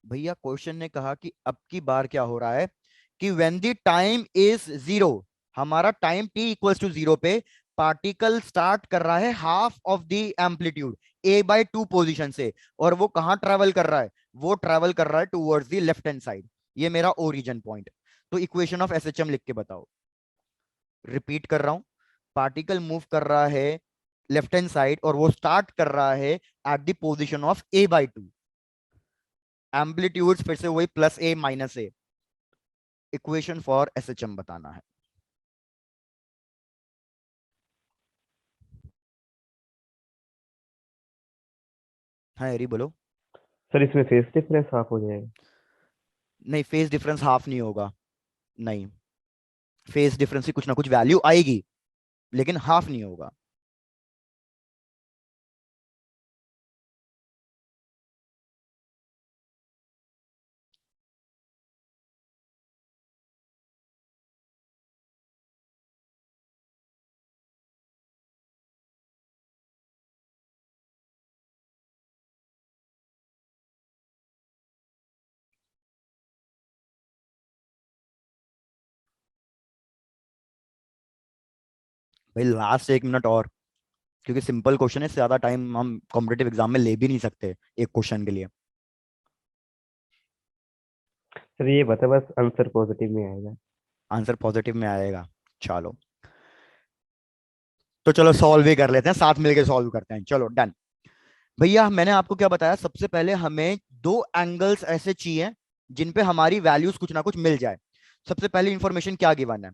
भैया क्वेश्चन ने कहा कि अब की बार क्या हो रहा है कि व्हेन द टाइम इज 0, हमारा टाइम t इक्वल्स टू 0 पे पार्टिकल स्टार्ट कर रहा है half of the amplitude a/2 position से, और वो कहां ट्रेवल कर रहा है? वो ट्रेवल कर रहा है towards the left hand side. ये मेरा ओरिजिन पॉइंट। तो इक्वेशन ऑफ एसएचएम लिख के बताओ। रिपीट कर रहा हूं, पार्टिकल मूव कर रहा है लेफ्ट हैंड साइड और वो स्टार्ट कर रहा है at the position of a/2। Amplitude फिर से वही plus a minus a। Equation for SHM बताना है। हाँ एरी बोलो। सर इसमें फेस डिफरेंस हाफ हो जाएगा? नहीं, फेस डिफरेंस हाफ नहीं होगा, नहीं, फेस डिफरेंस की कुछ ना कुछ वैल्यू आएगी, लेकिन हाफ नहीं होगा। भाई लास्ट 1 मिनट और, क्योंकि सिंपल क्वेश्चन है, इससे ज्यादा टाइम हम कॉम्पिटेटिव एग्जाम में ले भी नहीं सकते एक क्वेश्चन के लिए। सर ये बता, बस आंसर पॉजिटिव में आएगा? आंसर पॉजिटिव में आएगा, चलो। तो चलो सॉल्व भी कर लेते हैं, साथ मिलकर सॉल्व करते हैं, चलो डन। भैया मैंने आपको क्या बताया, सबसे पहले हमें दो एंगल्स ऐसे चाहिए जिन पे हमारी वैल्यूज कुछ ना कुछ मिल जाए। सबसे पहले इंफॉर्मेशन क्या गिवन है?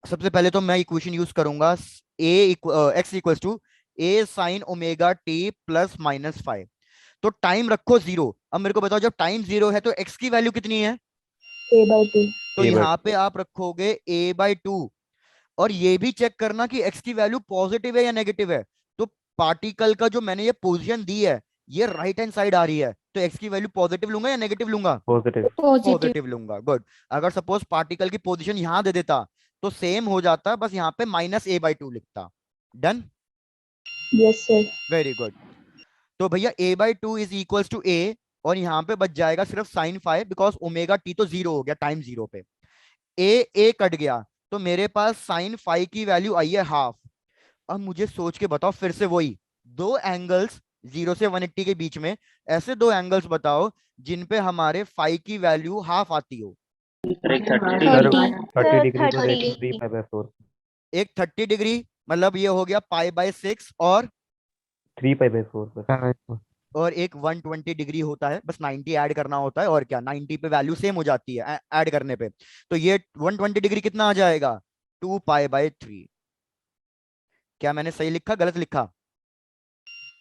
सबसे पहले तो मैं इक्वेशन यूज करूंगा X equals to A sine omega T plus minus 5। तो टाइम रखो 0। अब मेरे को बताओ, जब टाइम 0 है तो एक्स की वैल्यू कितनी है? A/2. तो A/2। यहाँ पे आप रखोगे a/2, और ये भी चेक करना कि x की वैल्यू पॉजिटिव है या नेगेटिव है। तो पार्टिकल का जो मैंने ये पोजीशन दी है, ये राइट हैंड साइड आ रही है, तो एक्स की वैल्यू पॉजिटिव लूंगा या नेगेटिव लूंगा? पॉजिटिव। पॉजिटिव। पॉजिटिव लूंगा। गुड। अगर सपोज पार्टिकल की पोजीशन यहां दे देता तो सेम हो जाता, बस यहाँ पे -a/2 लिखता। Done. Yes, sir. Very good. तो भैया a/2 is equals to a, और यहाँ पे बच जाएगा सिर्फ sine five, because omega T तो जीरो हो गया टाइम जीरो पे। ए कट गया, तो मेरे पास साइन फाइव की वैल्यू आई है हाफ। अब मुझे सोच के बताओ, फिर से वही दो एंगल्स 0 से 180 के बीच में, ऐसे दो एंगल्स बताओ जिन पे हमारे फाइव की वैल्यू हाफ आती हो। Like 30 sir degree. 30 डिग्री तो 30 एक 3π/4। एक 30 डिग्री, मतलब ये हो गया π/6, और 3π/4 और एक 120 डिग्री होता है, बस 90 ऐड करना होता है, और क्या 90 पे वैल्यू सेम हो जाती है ऐड करने पे। तो ये 120 डिग्री कितना आ जाएगा? 2π/3। क्या मैंने सही लिखा गलत लिखा?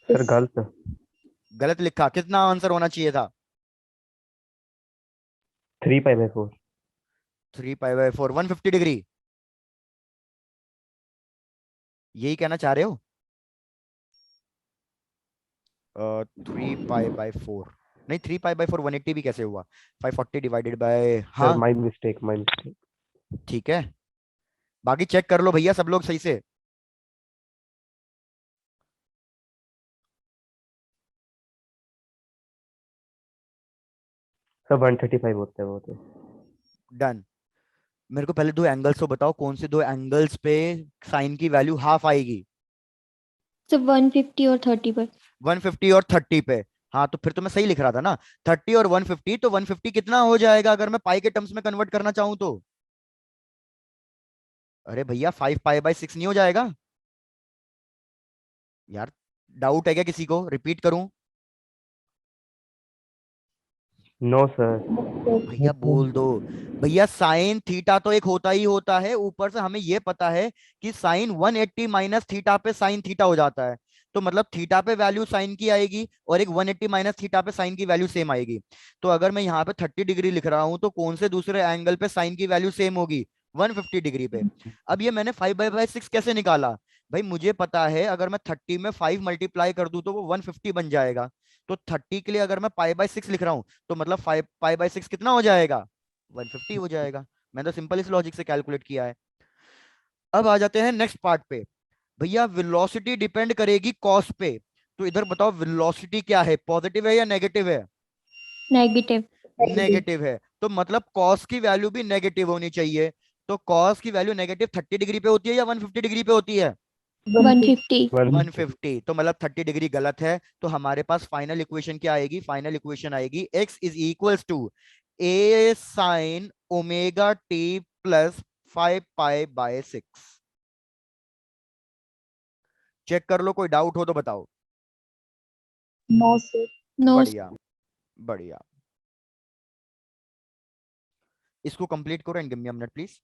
सर गलत। गलत लिखा। कितना आंसर होना चाहिए था? 3π/4। 3π/4 150 डिग्री, यही कहना चाह रहे हो? 3π/4 नहीं, 3π/4 180 भी कैसे हुआ? 540 डिवाइडेड बाय, सर हाँ माय मिस्टेक, माय मिस्टेक। ठीक है। बाकी चेक कर लो भैया सब लोग सही से। सर 135 होता है वो तो। डन। मेरे को पहले दो एंगल्स तो बताओ, कौन से दो एंगल्स पे साइन की वैल्यू हाफ आएगी? सब 150 और 30 पर। 150 और 30 पे। हाँ तो फिर तो मैं सही लिख रहा था ना, 30 और 150, तो 150 कितना हो जाएगा अगर मैं पाई के टर्म्स में कन्वर्ट करना चाहूं तो? अरे भैया 5π/6 नहीं हो जाएगा यार? डाउट है क्या किसी को? रिपीट करूं? No sir. भैया बोल दो। भैया साइन थीटा तो एक होता ही होता है, ऊपर से हमें यह पता है कि साइन 180 माइनस थीटा पे साइन थीटा हो जाता है, तो मतलब थीटा पे वैल्यू साइन की आएगी, और एक 180 माइनस थीटा पे साइन की वैल्यू सेम आएगी। तो अगर मैं यहाँ पे 30 डिग्री लिख रहा हूं, तो कौन से दूसरे एंगल पे साइन की वैल्यू सेम होगी? 150 डिग्री पे। अब ये मैंने 5/6 कैसे निकाला? भाई मुझे पता है अगर मैं 30 में 5 मल्टीप्लाई कर दूं तो वो 150 बन जाएगा। तो 30 के लिए अगर मैं π/6 लिख रहा हूं, तो मतलब 5π/6 कितना हो जाएगा? 150 हो जाएगा। मैंने तो सिंपल इस लॉजिक से कैलकुलेट किया है। अब आ जाते हैं नेक्स्ट पार्ट पे। भैया वेलोसिटी डिपेंड करेगी कॉस पे, तो इधर बताओ वेलोसिटी क्या है, पॉजिटिव है या नेगेटिव है? नेगेटिव। नेगेटिव है, तो मतलब कॉस की वैल्यू भी नेगेटिव होनी चाहिए। तो कॉस की वैल्यू नेगेटिव 30 डिग्री पे होती है या 150 डिग्री पे होती है? 150। 150। तो मतलब 30 डिग्री गलत है, तो हमारे पास फाइनल इक्वेशन क्या आएगी? फाइनल इक्वेशन आएगी x is equals to a sine omega T plus 5π/6। Check कर लो, कोई डाउट हो तो बताओ। No, sir. नो। बढ़िया बढ़िया। इसको कंप्लीट करो and give me a minute please.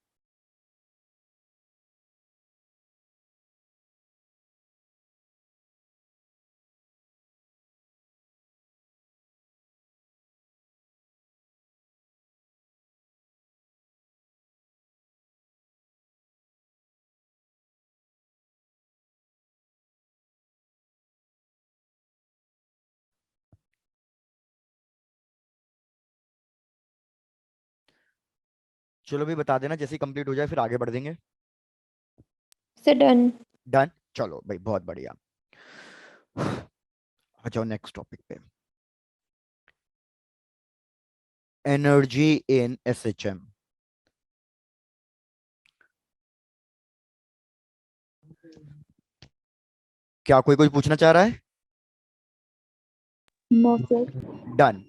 चलो भी बता देना जैसे ही कंप्लीट हो जाए, फिर आगे बढ़ देंगे। से डन। डन। चलो भाई बहुत बढ़िया। आ जाओ नेक्स्ट टॉपिक पे। Energy in SHM. क्या कोई कुछ पूछना चाह रहा है? No, sir. डन।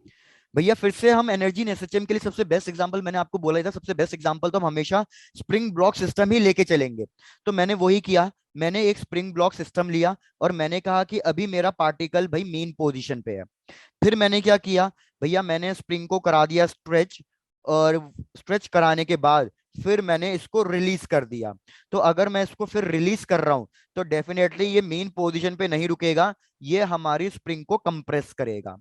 भैया फिर से हम एनर्जी इन एसएचएम के लिए सबसे बेस्ट एग्जांपल, मैंने आपको बोला था सबसे बेस्ट एग्जांपल तो हम हमेशा स्प्रिंग ब्लॉक सिस्टम ही लेके चलेंगे। तो मैंने वही किया, मैंने एक स्प्रिंग ब्लॉक सिस्टम लिया, और मैंने कहा कि अभी मेरा पार्टिकल भाई मेन पोजीशन पे है। फिर मैंने क्या किया भैया, मैंने स्प्रिंग को करा दिया स्ट्रेच, और स्ट्रेच कराने के बाद फिर मैंने इसको रिलीज कर दिया। तो अगर मैं इसको फिर रिलीज कर रहा हूं, तो डेफिनेटली ये मेन पोजीशन पे नहीं रुकेगा, ये हमारी स्प्रिंग को कंप्रेस करेगा।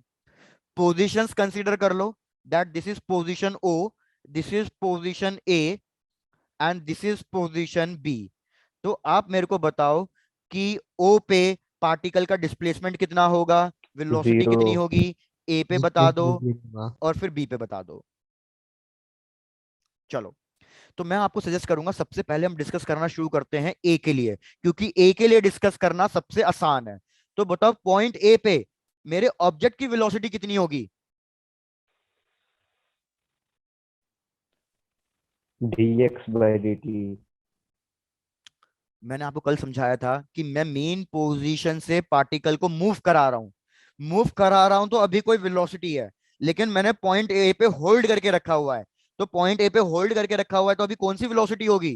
पोजीशंस कंसीडर कर लो, that this is position O, this is position A, and this is position B. तो आप मेरे को बताओ कि ओ पे पार्टिकल का डिस्प्लेसमेंट कितना होगा, वेलोसिटी कितनी जीरो। होगी, ए पे बता दो होगा। और फिर बी पे बता दो। चलो, तो मैं आपको सजेस्ट करूंगा सबसे पहले हम डिस्कस करना शुरू करते हैं ए के लिए, क्योंकि ए के लिए डिस्कस करना सबसे आसान है। तो बताओ पॉइंट ए पे मेरे ऑब्जेक्ट की वेलोसिटी कितनी होगी? dx/dt। मैंने आपको कल समझाया था कि मैं मेन पोजीशन से पार्टिकल को मूव करा रहा हूं, मूव करा रहा हूं तो अभी कोई वेलोसिटी है, लेकिन मैंने पॉइंट ए पे होल्ड करके रखा हुआ है। तो पॉइंट ए पे होल्ड करके रखा हुआ है तो अभी कौन सी वेलोसिटी होगी?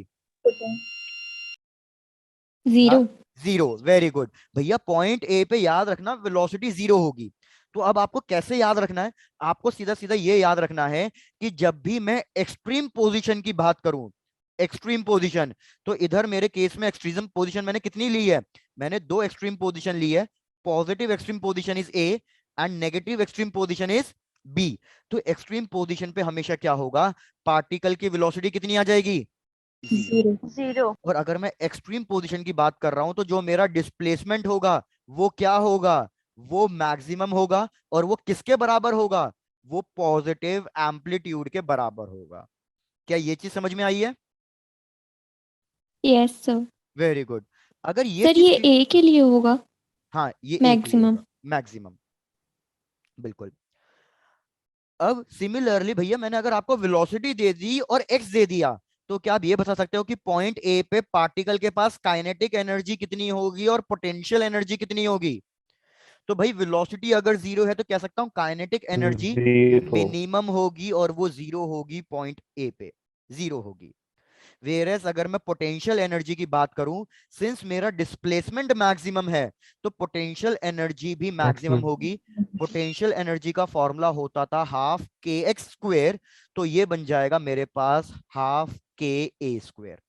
जीरो। जीरो। वेरी गुड भैया, पॉइंट ए पे याद रखना वेलोसिटी जीरो होगी। तो अब आपको कैसे याद रखना है? आपको सीधा सीधा ये याद रखना है कि जब भी मैं एक्सट्रीम पोजीशन की बात करूं, एक्सट्रीम पोजीशन, तो इधर मेरे केस में एक्सट्रीम पोजीशन मैंने कितनी ली है? मैंने दो एक्सट्रीम पोजीशन ली है। Positive extreme position is A and negative extreme position is B. तो एक्सट्रीम पोजीशन पे हमेशा क्या होगा? पार्टिकल की वेलोसिटी कितनी आ जाएगी? जीरो। जीरो। और अगर मैं एक्सट्रीम पोजीशन की बात कर रहा हूं तो जो मेरा डिस्प्लेसमेंट होगा वो क्या होगा? वो मैक्सिमम होगा। और वो किसके बराबर होगा? वो पॉजिटिव एम्पलीट्यूड के बराबर होगा। क्या ये चीज समझ में आई है? Yes sir. Very good. अगर ये सर चीज ये ए के लिए होगा हाँ, ये एक लिए मैक्सिमम। होगा मैक्सिमम, बिल्कुल। अब सिमिलरली भैया, मैंने अगर आपको वेलोसिटी दे दी और एक्स दे दिया, तो क्या आप ये बता सकते हो कि पॉइंट ए पे पार्टिकल के पास काइनेटिक एनर्जी कितनी होगी और पोटेंशियल एनर्जी कितनी होगी? तो भाई वेलोसिटी अगर जीरो है तो कह सकता हूं काइनेटिक एनर्जी जीरो। मिनिमम होगी और वो जीरो होगी, पॉइंट ए पे जीरो होगी। वेयरएस अगर मैं पोटेंशियल एनर्जी की बात करूं, सिंस मेरा डिस्प्लेसमेंट मैक्सिमम है, तो पोटेंशियल एनर्जी भी मैक्सिमम मैक्सिमम। होगी। पोटेंशियल एनर्जी का फॉर्मूला होता था हाफ के एक्स स्क्वेयर, तो ये बन जाएगा मेरे पास हाफ के ए स्क्वेयर।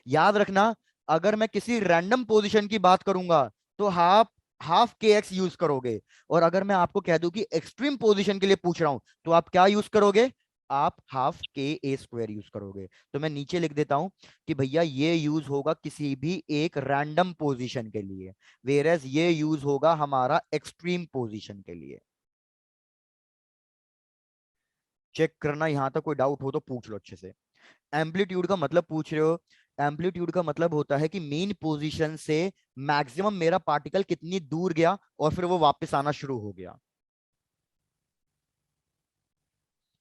याद रखना, अगर मैं किसी रैंडम पोजीशन की बात करूंगा तो हाफ हाफ के एक्स यूज करोगे, और अगर मैं आपको कह दूं कि एक्सट्रीम पोजीशन के लिए पूछ रहा हूं तो आप क्या यूज करोगे? आप half k A square use करोगे। तो मैं नीचे लिख देता हूं कि भैया ये यूज होगा किसी भी एक रैंडम पोजीशन के लिए, वेयरएज ये यूज होगा हमारा एक्सट्रीम पोजीशन के लिए। चेक करना, यहां तक कोई डाउट हो तो पूछ लो अच्छे से। एम्पलीट्यूड का मतलब पूछ रहे हो? एम्पलीट्यूड का मतलब होता है कि मेन पोजीशन से मैक्सिमम मेरा पार्टिकल कितनी दूर गया और फिर वो वापस आना शुरू हो गया।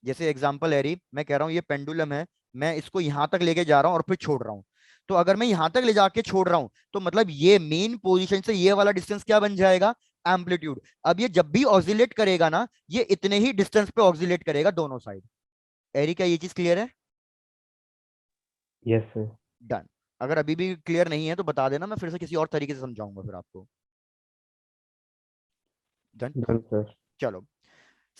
जैसे एग्जांपल है, मैं कह रहा हूं ये पेंडुलम है, मैं इसको यहां तक लेके जा रहा हूं और फिर छोड़ रहा हूं। तो अगर मैं यहां तक ले जाके छोड़ रहा हूं तो मतलब ये मेन पोजीशन से ये वाला डिस्टेंस क्या बन जाएगा? एम्पलीट्यूड। अब ये जब भी ऑक्सिलेट करेगा ना, ये इतने ही डिस्टेंस पे ऑक्सिलेट करेगा दोनों साइड। एरी, क्या ये चीज क्लियर है? Yes sir. डन। अगर अभी भी क्लियर नहीं है तो बता देना, मैं फिर से किसी और तरीके से समझाऊंगा फिर आपको। डन। Done sir. चलो,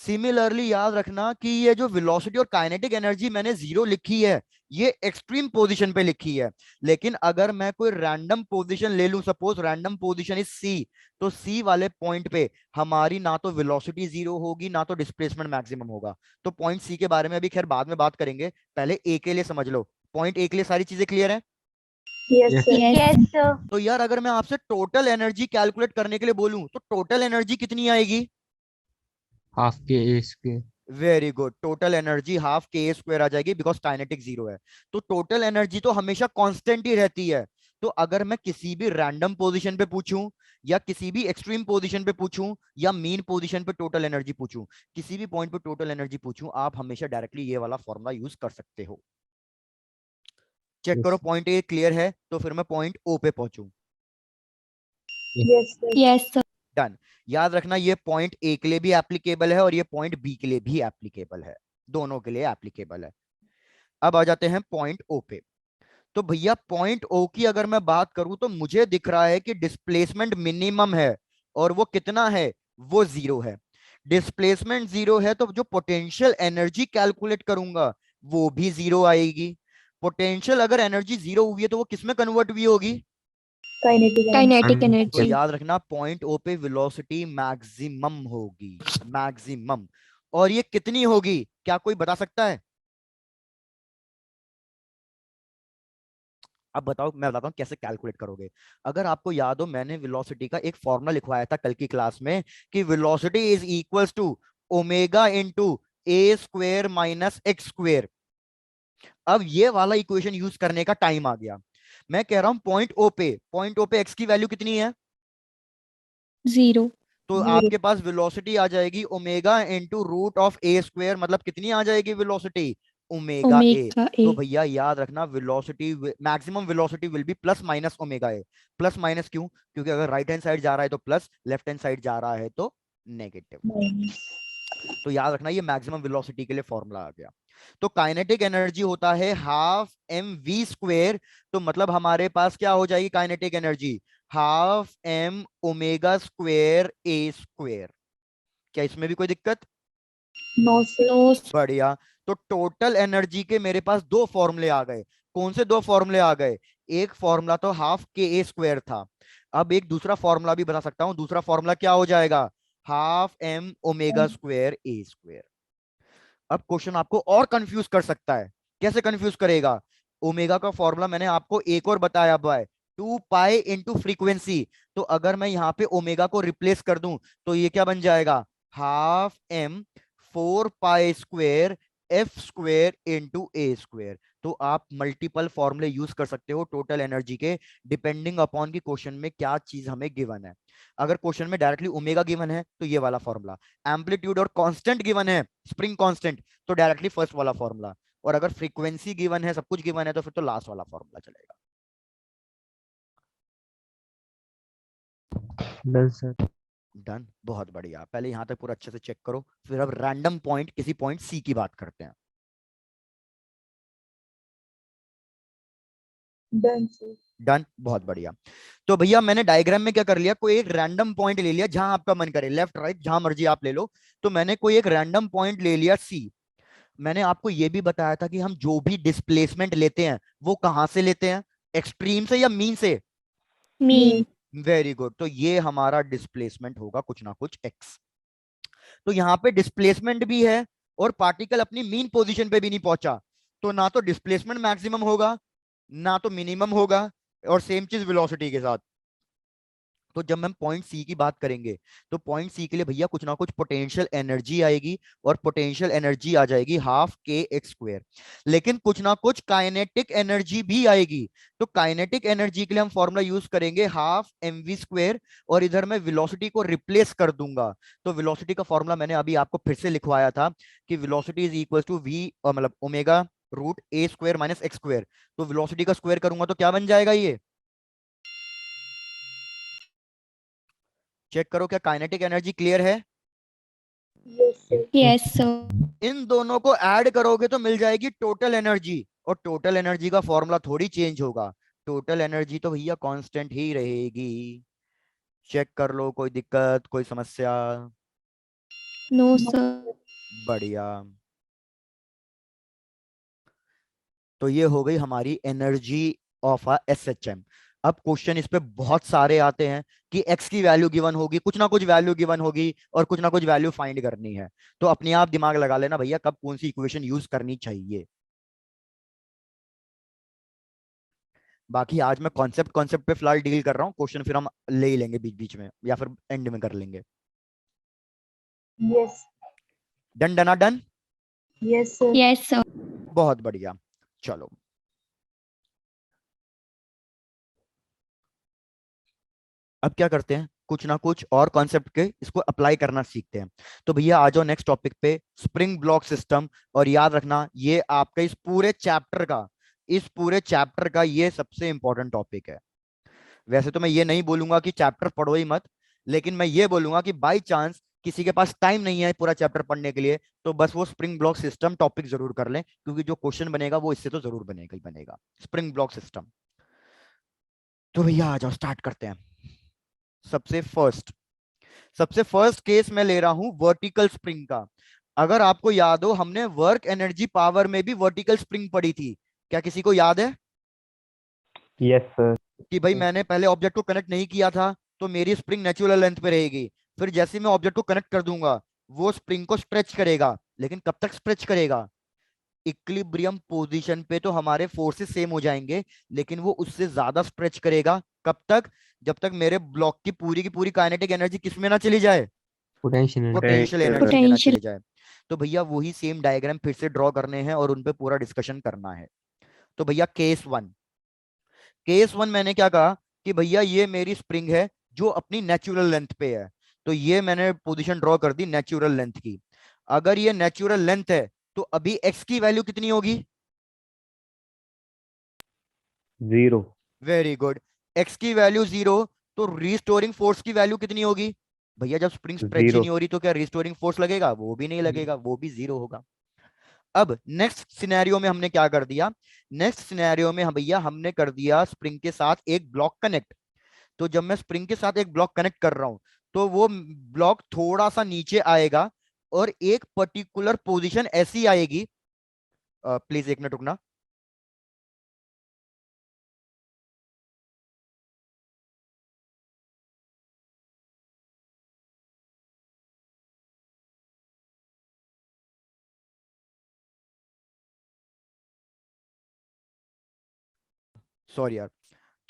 सिमिलरली याद रखना कि ये जो वेलोसिटी और काइनेटिक एनर्जी मैंने जीरो लिखी है, ये एक्सट्रीम पोजीशन पे लिखी है। लेकिन अगर मैं कोई रैंडम पोजीशन ले लूं, suppose random position is C, तो सी वाले पॉइंट पे हमारी ना तो वेलोसिटी जीरो होगी ना तो डिस्प्लेसमेंट मैक्सिमम होगा। तो पॉइंट सी के बारे में अभी खैर बाद में बात करेंगे, पहले ए के लिए समझ लो। पॉइंट ए के लिए सारी चीजें क्लियर है? Yes Yes. Sir. Yes. Sir. तो यार अगर मैं आपसे टोटल एनर्जी कैलकुलेट करने के लिए बोलूं तो टोटल एनर्जी कितनी आएगी? Half k A square. Very good, total energy half k square आ जाएगी, बिकॉज काइनेटिक जीरो है। तो टोटल एनर्जी तो हमेशा कांस्टेंट ही रहती है। तो अगर मैं किसी भी रैंडम पोजीशन पे पूछूं या किसी भी एक्सट्रीम पोजीशन पे पूछूं या मीन पोजीशन पे टोटल एनर्जी पूछूं, किसी भी पॉइंट पे टोटल एनर्जी पूछूं, आप हमेशा डायरेक्टली ये वाला फॉर्मूला यूज कर सकते हो। चेक करो Yes. पॉइंट ए क्लियर है तो फिर मैं पॉइंट ओ पे पहुंचूं। Yes sir. Yes sir. Done. याद रखना ये पॉइंट ए के लिए भी एप्लीकेबल है और ये पॉइंट बी के लिए भी एप्लीकेबल है, दोनों के लिए एप्लीकेबल है। अब आ जाते हैं पॉइंट ओ पे। तो भैया पॉइंट ओ की अगर मैं बात करूं तो मुझे दिख रहा है कि डिस्प्लेसमेंट मिनिमम है, और वो कितना है? वो जीरो है। डिस्प्लेसमेंट जीरो है तो जो पोटेंशियल एनर्जी कैलकुलेट करूंगा वो भी जीरो आएगी। पोटेंशियल अगर एनर्जी जीरो हुई है तो वो किसमें कन्वर्ट हुई होगी? Kinetic energy. काइनेटिक And तो एनर्जी। याद रखना पॉइंट ओ पे वेलोसिटी मैक्सिमम होगी, मैक्सिमम। और ये कितनी होगी, क्या कोई बता सकता है? अब बताओ, मैं बताता हूँ कैसे कैलकुलेट करोगे। अगर आपको याद हो, मैंने वेलोसिटी का एक फॉर्मूला लिखवाया था कल की क्लास में कि velocity is equals to omega into A square minus X square. अब ये वाला इक्वेशन यूज करने का टाइम आ गया। मैं कह रहा हूं पॉइंट ओ पे एक्स की वैल्यू कितनी है? 0. तो आपके पास वेलोसिटी आ जाएगी omega into root of A square, मतलब कितनी आ जाएगी velocity? Omega A. Omega A. तो भैया याद रखना, velocity maximum velocity will be plus minus omega A. Plus minus क्यों? क्योंकि अगर राइट हैंड साइड जा रहा है तो प्लस, लेफ्ट हैंड साइड जा रहा है तो नेगेटिव। तो याद रखना, ये मैक्सिमम वेलोसिटी के लिए फॉर्मूला आ गया। तो काइनेटिक एनर्जी होता है हाफ एम वी स्क्वेयर। तो मतलब हमारे पास क्या हो जाएगी kinetic energy? Half m omega square A square. क्या इसमें भी कोई दिक्कत? No, sir. No. बढ़िया। तो टोटल एनर्जी के मेरे पास दो फॉर्मूले आ गए। कौन से दो फॉर्मूले आ गए? एक फॉर्मूला तो हाफ के ए स्क्वायर था। अब एक दूसरा फॉर्मूला भी बता सकता हूं। दूसरा फॉर्मूला क्या हो जाएगा? हाफ एम ओमेगा स्क्वायर ए स्क्वायर। अब क्वेश्चन आपको और कंफ्यूज कर सकता है। कैसे कंफ्यूज करेगा? ओमेगा का फॉर्मूला मैंने आपको एक और बताया बाय 2 पाई इंटू फ्रीक्वेंसी। तो अगर मैं यहां पे ओमेगा को रिप्लेस कर दूं तो ये क्या बन जाएगा? Half m 4 pi square F square into A square. तो आप मल्टीपल फॉर्मूले यूज कर सकते हो टोटल एनर्जी के, डिपेंडिंग अपॉन की क्वेश्चन में क्या चीज हमें गिवन है। अगर क्वेश्चन में डायरेक्टली ओमेगा गिवन है तो ये वाला फॉर्मूला, एम्पलीट्यूड और कांस्टेंट गिवन है, स्प्रिंग कांस्टेंट, तो डायरेक्टली फर्स्ट वाला फॉर्मूला, और अगर फ्रीक्वेंसी गिवन है, सब कुछ गिवन है, तो फिर तो लास्ट वाला फॉर्मूला चलेगा। Done sir. डन, बहुत बढ़िया। पहले यहां तक पूरा अच्छे से चेक करो, फिर अब रैंडम पॉइंट किसी पॉइंट सी की बात करते हैं। Done, sir. डन, बहुत बढ़िया। तो भैया मैंने डायग्राम में क्या कर लिया, कोई एक रैंडम पॉइंट ले लिया, जहां आपका मन करे, लेफ्ट राइट जहां मर्जी आप ले लो। तो मैंने कोई एक रैंडम पॉइंट ले लिया सी। मैंने आपको यह भी बताया था कि हम जो भी डिस्प्लेसमेंट लेते हैं वो कहां से लेते हैं, एक्सट्रीम से या मीन से? Mean. Very good. तो ये हमारा डिस्प्लेसमेंट होगा कुछ ना कुछ एक्स। तो यहाँ पे डिस्प्लेसमेंट भी है और पार्टिकल अपनी मीन पोजीशन पे भी नहीं पहुंचा, तो ना तो डिस्प्लेसमेंट मैक्सिमम होगा ना तो मिनिमम होगा, और सेम चीज वेलोसिटी के साथ। तो जब हम पॉइंट सी की बात करेंगे तो पॉइंट सी के लिए भैया कुछ ना कुछ पोटेंशियल एनर्जी आएगी, और पोटेंशियल एनर्जी आ जाएगी हाफ के एक्स स्क्वायर। लेकिन कुछ ना कुछ काइनेटिक एनर्जी भी आएगी। तो काइनेटिक एनर्जी के लिए हम फॉर्मूला यूज करेंगे हाफ एम वी स्क्वायर, और इधर मैं वेलोसिटी को रिप्लेस कर दूंगा। तो वेलोसिटी का फॉर्मूला मैंने अभी आपको फिर से लिखवाया था कि velocity is equal to V, मतलब omega root A square minus X square. तो वेलोसिटी का स्क्वायर करूंगा तो क्या बन जाएगा? ये चेक करो, क्या काइनेटिक एनर्जी क्लियर है? Yes, sir. Yes, sir. इन दोनों को ऐड करोगे तो मिल जाएगी टोटल एनर्जी, और टोटल एनर्जी का फॉर्मूला थोड़ी चेंज होगा। टोटल एनर्जी तो भैया कांस्टेंट ही रहेगी। चेक कर लो, कोई दिक्कत कोई समस्या? No, sir. बढ़िया। तो ये हो गई हमारी एनर्जी ऑफ अ एसएचएम। अब क्वेश्चन इस पे बहुत सारे आते हैं कि एक्स की वैल्यू गिवन होगी, कुछ ना कुछ वैल्यू गिवन होगी, और कुछ ना कुछ वैल्यू फाइंड करनी है। तो अपने आप दिमाग लगा लेना भैया कब कौन सी इक्वेशन यूज करनी चाहिए। बाकी आज मैं कॉन्सेप्ट कॉन्सेप्ट पे फिलहाल डील कर रहा हूँ, क्वेश्चन फिर हम ले ही लेंगे बीच बीच में, या फिर एंड में कर लेंगे। Yes. डन, डना done. Yes, sir. Yes, sir. बहुत बढ़िया। चलो अब क्या करते हैं, कुछ ना कुछ और कॉन्सेप्ट के इसको अप्लाई करना सीखते हैं। तो भैया आ जाओ नेक्स्ट टॉपिक पे, स्प्रिंग ब्लॉक सिस्टम। और याद रखना ये आपका इस पूरे चैप्टर का ये सबसे इंपॉर्टेंट टॉपिक है। वैसे तो मैं ये नहीं बोलूंगा कि चैप्टर पढ़ो ही मत, लेकिन मैं ये बोलूंगा कि बाई चांस किसी के पास टाइम नहीं है पूरा चैप्टर पढ़ने के लिए, तो बस वो स्प्रिंग ब्लॉक सिस्टम टॉपिक जरूर कर लें, क्योंकि जो क्वेश्चन बनेगा वो इससे तो जरूर बनेगा ही बनेगा, स्प्रिंग ब्लॉक सिस्टम। तो भैया आ जाओ स्टार्ट करते हैं। सबसे फर्स्ट केस मैं ले रहा हूं वर्टिकल स्प्रिंग का। अगर आपको याद हो, हमने वर्क एनर्जी पावर में भी वर्टिकल स्प्रिंग पढ़ी थी। क्या किसी को याद है यस सर। कि भाई मैंने पहले ऑब्जेक्ट को कनेक्ट नहीं किया था तो मेरी स्प्रिंग नेचुरल लेंथ पे रहेगी, फिर जैसे मैं ऑब्जेक्ट को कनेक्ट कर दूंगा वो स्प्रिंग को स्ट्रेच करेगा, लेकिन कब तक स्ट्रेच करेगा? इक्विलिब्रियम पोजीशन पे तो हमारे फोर्सेस सेम हो जाएंगे, लेकिन वो उससे ज्यादा स्ट्रेच करेगा। कब तक? जब तक मेरे ब्लॉक की पूरी काइनेटिक एनर्जी किसमें ना चली जाए, पोटेंशियल पोटेंशियल Potential. एनर्जी में ना Potential. चली जाए। तो भैया वही सेम डायग्राम फिर से ड्रॉ करने हैं और उन पे पूरा डिस्कशन करना है। तो भैया केस वन मैंने क्या कहा कि भैया ये मेरी स्प्रिंग है जो अपनी नेचुरल लेंथ पे है। तो ये मैंने पोजीशन ड्रॉ कर दी नेचुरल लेंथ की। अगर ये नेचुरल लेंथ है तो अभी एक्स की वैल्यू कितनी होगी? 0. Very good. एक्स की वैल्यू 0, तो रिस्टोरिंग फोर्स की वैल्यू कितनी होगी? भैया जब स्प्रिंग स्ट्रेच ही 0. नहीं हो रही तो क्या रिस्टोरिंग फोर्स लगेगा? वो भी नहीं लगेगा, वो भी 0 होगा। अब नेक्स्ट सिनेरियो में हमने क्या कर दिया? नेक्स्ट सिनेरियो में हम भैया हमने कर दिया स्प्रिंग के साथ एक ब्लॉक कनेक्ट। तो जब मैं स्प्रिंग के साथ एक ब्लॉक कनेक्ट कर रहा हूं तो वो ब्लॉक थोड़ा सा नीचे आएगा और एक पर्टिकुलर पोजीशन ऐसी आएगी। प्लीज एक मिनट रुकना। सॉरी यार।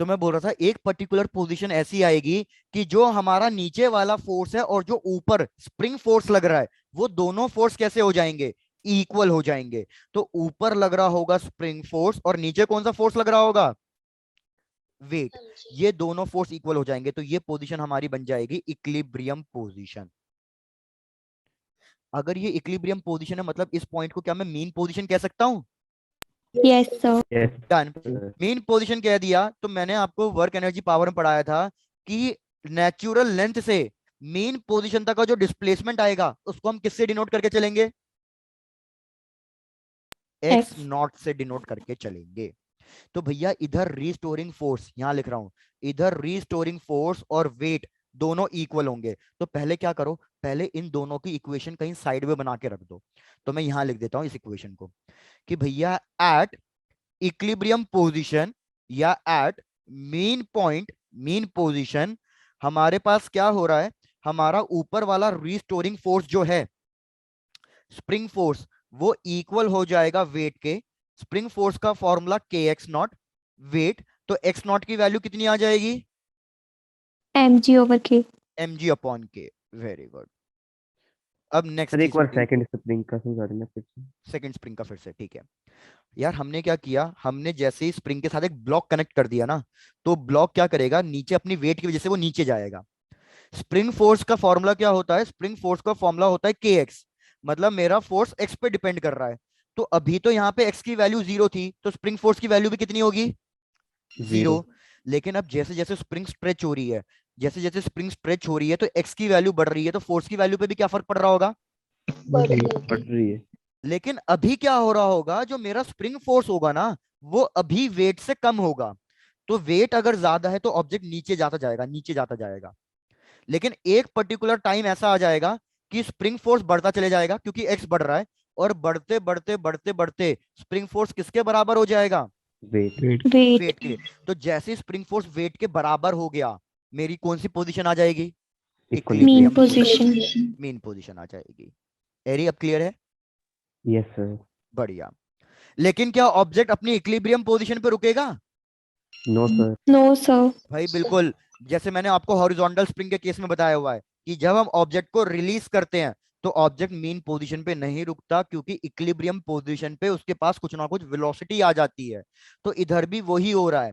तो मैं बोल रहा था एक पर्टिकुलर पोजीशन ऐसी आएगी कि जो हमारा नीचे वाला फोर्स है और जो ऊपर स्प्रिंग फोर्स लग रहा है वो दोनों फोर्स कैसे हो जाएंगे? इक्वल हो जाएंगे। तो ऊपर लग रहा होगा स्प्रिंग फोर्स और नीचे कौन सा फोर्स लग रहा होगा? वेट। ये दोनों फोर्स इक्वल हो जाएंगे तो ये पोजीशन हमारी बन जाएगी इक्विलिब्रियम पोजीशन। अगर ये इक्विलिब्रियम पोजीशन है मतलब इस पॉइंट को क्या मैं मीन पोजीशन कह सकता हूं? Yes, sir. Yes. Done. sir. Main position कह दिया तो मैंने आपको वर्क एनर्जी पावर में पढ़ाया था कि नेचुरल लेंथ से मेन पोजीशन तक का जो डिस्प्लेसमेंट आएगा उसको हम किससे डिनोट करके चलेंगे? X X. नॉट से डिनोट करके चलेंगे। तो भैया इधर रीस्टोरिंग फोर्स यहां लिख रहा हूं, इधर रीस्टोरिंग फोर्स और वेट दोनों इक्वल होंगे। तो पहले क्या करो, पहले इन दोनों की इक्वेशन कहीं साइड में बना के रख दो। तो मैं यहां लिख देता हूं इस इक्वेशन को कि भैया एट इक्विलिब्रियम पोजीशन या एट मीन पोजीशन हमारे पास क्या हो रहा है? हमारा ऊपर वाला रीस्टोरिंग फोर्स जो है स्प्रिंग फोर्स वो इक्वल हो जाएगा वेट के। स्प्रिंग फोर्स का फॉर्मूला के एक्स नॉट वेट। तो एक्स नॉट की वैल्यू कितनी आ जाएगी? mg/k. mg अपॉन के। Very good. अब नेक्स्ट सर एक चीज बार होगी सेकंड स्प्रिंग का समझा देना फिर से. सेकंड स्प्रिंग का फिर से। ठीक है यार, हमने क्या किया, हमने जैसे ही स्प्रिंग के साथ एक ब्लॉक कनेक्ट कर दिया ना तो ब्लॉक क्या करेगा, नीचे अपनी वेट की वजह से वो नीचे जाएगा। स्प्रिंग फोर्स का फॉर्मूला क्या होता है? स्प्रिंग फोर्स का फॉर्मूला होता है के एक्स। मतलब मेरा फोर्स एक्स पे डिपेंड कर रहा है। तो अभी तो यहाँ पे एक्स की वैल्यू 0 थी तो स्प्रिंग फोर्स की वैल्यू भी कितनी होगी? 0। 0. लेकिन अब जैसे जैसे स्प्रिंग स्ट्रेच हो रही है, जैसे जैसे स्प्रिंग स्ट्रेच हो रही है तो एक्स की वैल्यू बढ़ रही है, तो फोर्स की वैल्यू पे भी क्या फर्क पड़ रहा होगा? बढ़ रही है. लेकिन अभी क्या हो रहा होगा, जो मेरा स्प्रिंग फोर्स होगा ना वो अभी वेट से कम होगा। तो वेट अगर ज्यादा है तो ऑब्जेक्ट नीचे जाता जाएगा, नीचे जाता जाएगा। लेकिन एक पर्टिकुलर टाइम ऐसा आ जाएगा कि स्प्रिंग फोर्स बढ़ता चले जाएगा क्योंकि एक्स बढ़ रहा है, और बढ़ते बढ़ते बढ़ते बढ़ते स्प्रिंग फोर्स किसके बराबर हो जाएगा? वेट. Weight. वेट के। तो जैसे स्प्रिंग फोर्स वेट के बराबर हो गया, मेरी कौन सी पोजीशन आ जाएगी? Mean equilibrium position. Mean position आ जाएगी। एरी अब क्लियर है? Yes sir. बढ़िया। लेकिन क्या ऑब्जेक्ट अपनी इक्विलिब्रियम पोजीशन पे रुकेगा? No sir. No, sir. भाई बिल्कुल। जैसे मैंने आपको हॉरिजॉन्टल स्प्रिंग के केस में बताया हुआ है कि जब हम ऑब्जेक्ट को रिलीज करते हैं तो ऑब्जेक्ट मीन पोजीशन पे नहीं रुकता, क्योंकि इक्विलिब्रियम पोजीशन पे उसके पास कुछ ना कुछ वेलोसिटी आ जाती है। तो इधर भी वही हो रहा है।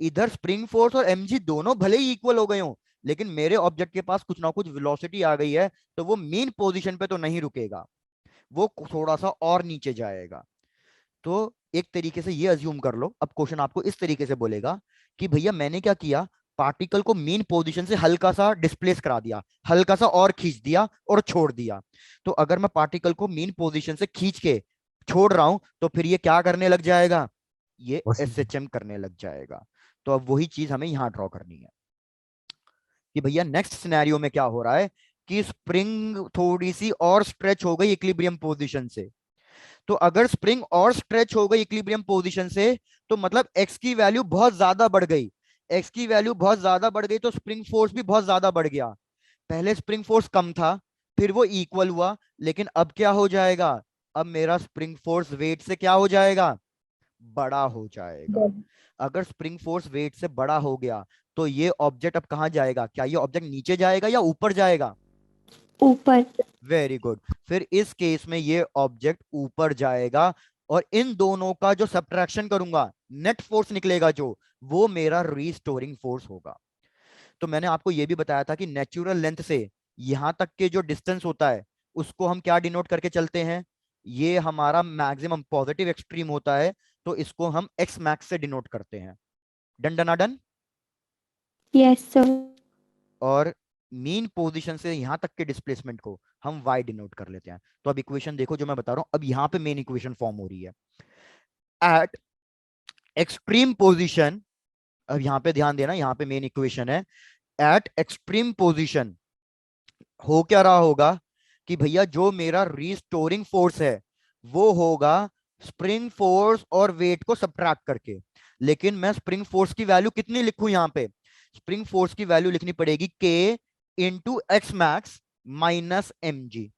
इधर स्प्रिंग फोर्स और mg दोनों भले ही इक्वल हो गए हों, लेकिन मेरे ऑब्जेक्ट के पास कुछ ना कुछ वेलोसिटी आ गई है तो वो मीन पोजीशन पे तो नहीं रुकेगा, वो थोड़ा सा और नीचे जाएगा। तो एक तरीके से ये अज्यूम कर लो, अब क्वेश्चन आपको इस तरीके से बोलेगा कि भैया मैंने क्या किया, पार्टिकल को मीन पोजीशन से हल्का सा डिस्प्लेस करा दिया, हल्का सा और खींच दिया और छोड़ दिया। तो अगर मैं पार्टिकल को मीन पोजीशन से खींच के छोड़ रहा हूं तो फिर ये क्या करने लग जाएगा? ये SHM करने लग जाएगा। तो अब वही चीज हमें यहां ड्रॉ करनी है कि भैया नेक्स्ट सिनेरियो में क्या हो रहा है कि स्प्रिंग थोड़ी सी और स्ट्रेच हो गई इक्विलिब्रियम पोजीशन से। तो अगर स्प्रिंग और स्ट्रेच हो गई इक्विलिब्रियम पोजीशन से तो मतलब एक्स की वैल्यू बहुत ज्यादा बढ़ गई। एक्स की वैल्यू बहुत ज्यादा बढ़ गई तो स्प्रिंग फोर्स भी बहुत ज्यादा बढ़ गया। पहले स्प्रिंग फोर्स कम था, फिर वो इक्वल हुआ, लेकिन अब क्या हो जाएगा? अब मेरा स्प्रिंग फोर्स वेट से क्या हो जाएगा, बड़ा हो जाएगा। Body. अगर स्प्रिंग फोर्स वेट से बड़ा हो गया तो ये ऑब्जेक्ट अब कहां जाएगा, क्या ये ऑब्जेक्ट नीचे जाएगा या ऊपर जाएगा? ऊपर। Very good. फिर इस केस में ये ऑब्जेक्ट ऊपर जाएगा और इन दोनों का जो सब्ट्रैक्शन करूंगा नेट फोर्स निकलेगा जो, वो मेरा रीस्टोरिंग फोर्स होगा। तो मैंने आपको ये भी बताया था कि नेचुरल लेंथ से यहां तक के जो डिस्टेंस होता है उसको हम क्या डिनोट करके चलते हैं, ये हमारा मैक्सिमम पॉजिटिव एक्सट्रीम होता है, तो इसको हम एक्स मैक्स से डिनोट करते हैं। Done done done. Yes sir. और मीन पोजीशन से यहां तक के डिस्प्लेसमेंट को हम y डिनोट कर लेते हैं। तो अब इक्वेशन देखो जो मैं बता रहा हूं, अब यहां पे मेन इक्वेशन फॉर्म हो रही है। एट एक्सट्रीम पोजीशन, अब यहां पे ध्यान देना, यहां पे मेन इक्वेशन है एट एक्सट्रीम पोजीशन। हो क्या रहा होगा कि भैया जो मेरा रीस्टोरिंग फोर्स है वो होगा स्प्रिंग फोर्स और वेट को सब्ट्रैक्ट करके। लेकिन मैं स्प्रिंग फोर्स की वैल्यू कितनी लिखूं, यहां पे स्प्रिंग फोर्स की वैल्यू लिखनी पड़ेगी K into X max minus M G.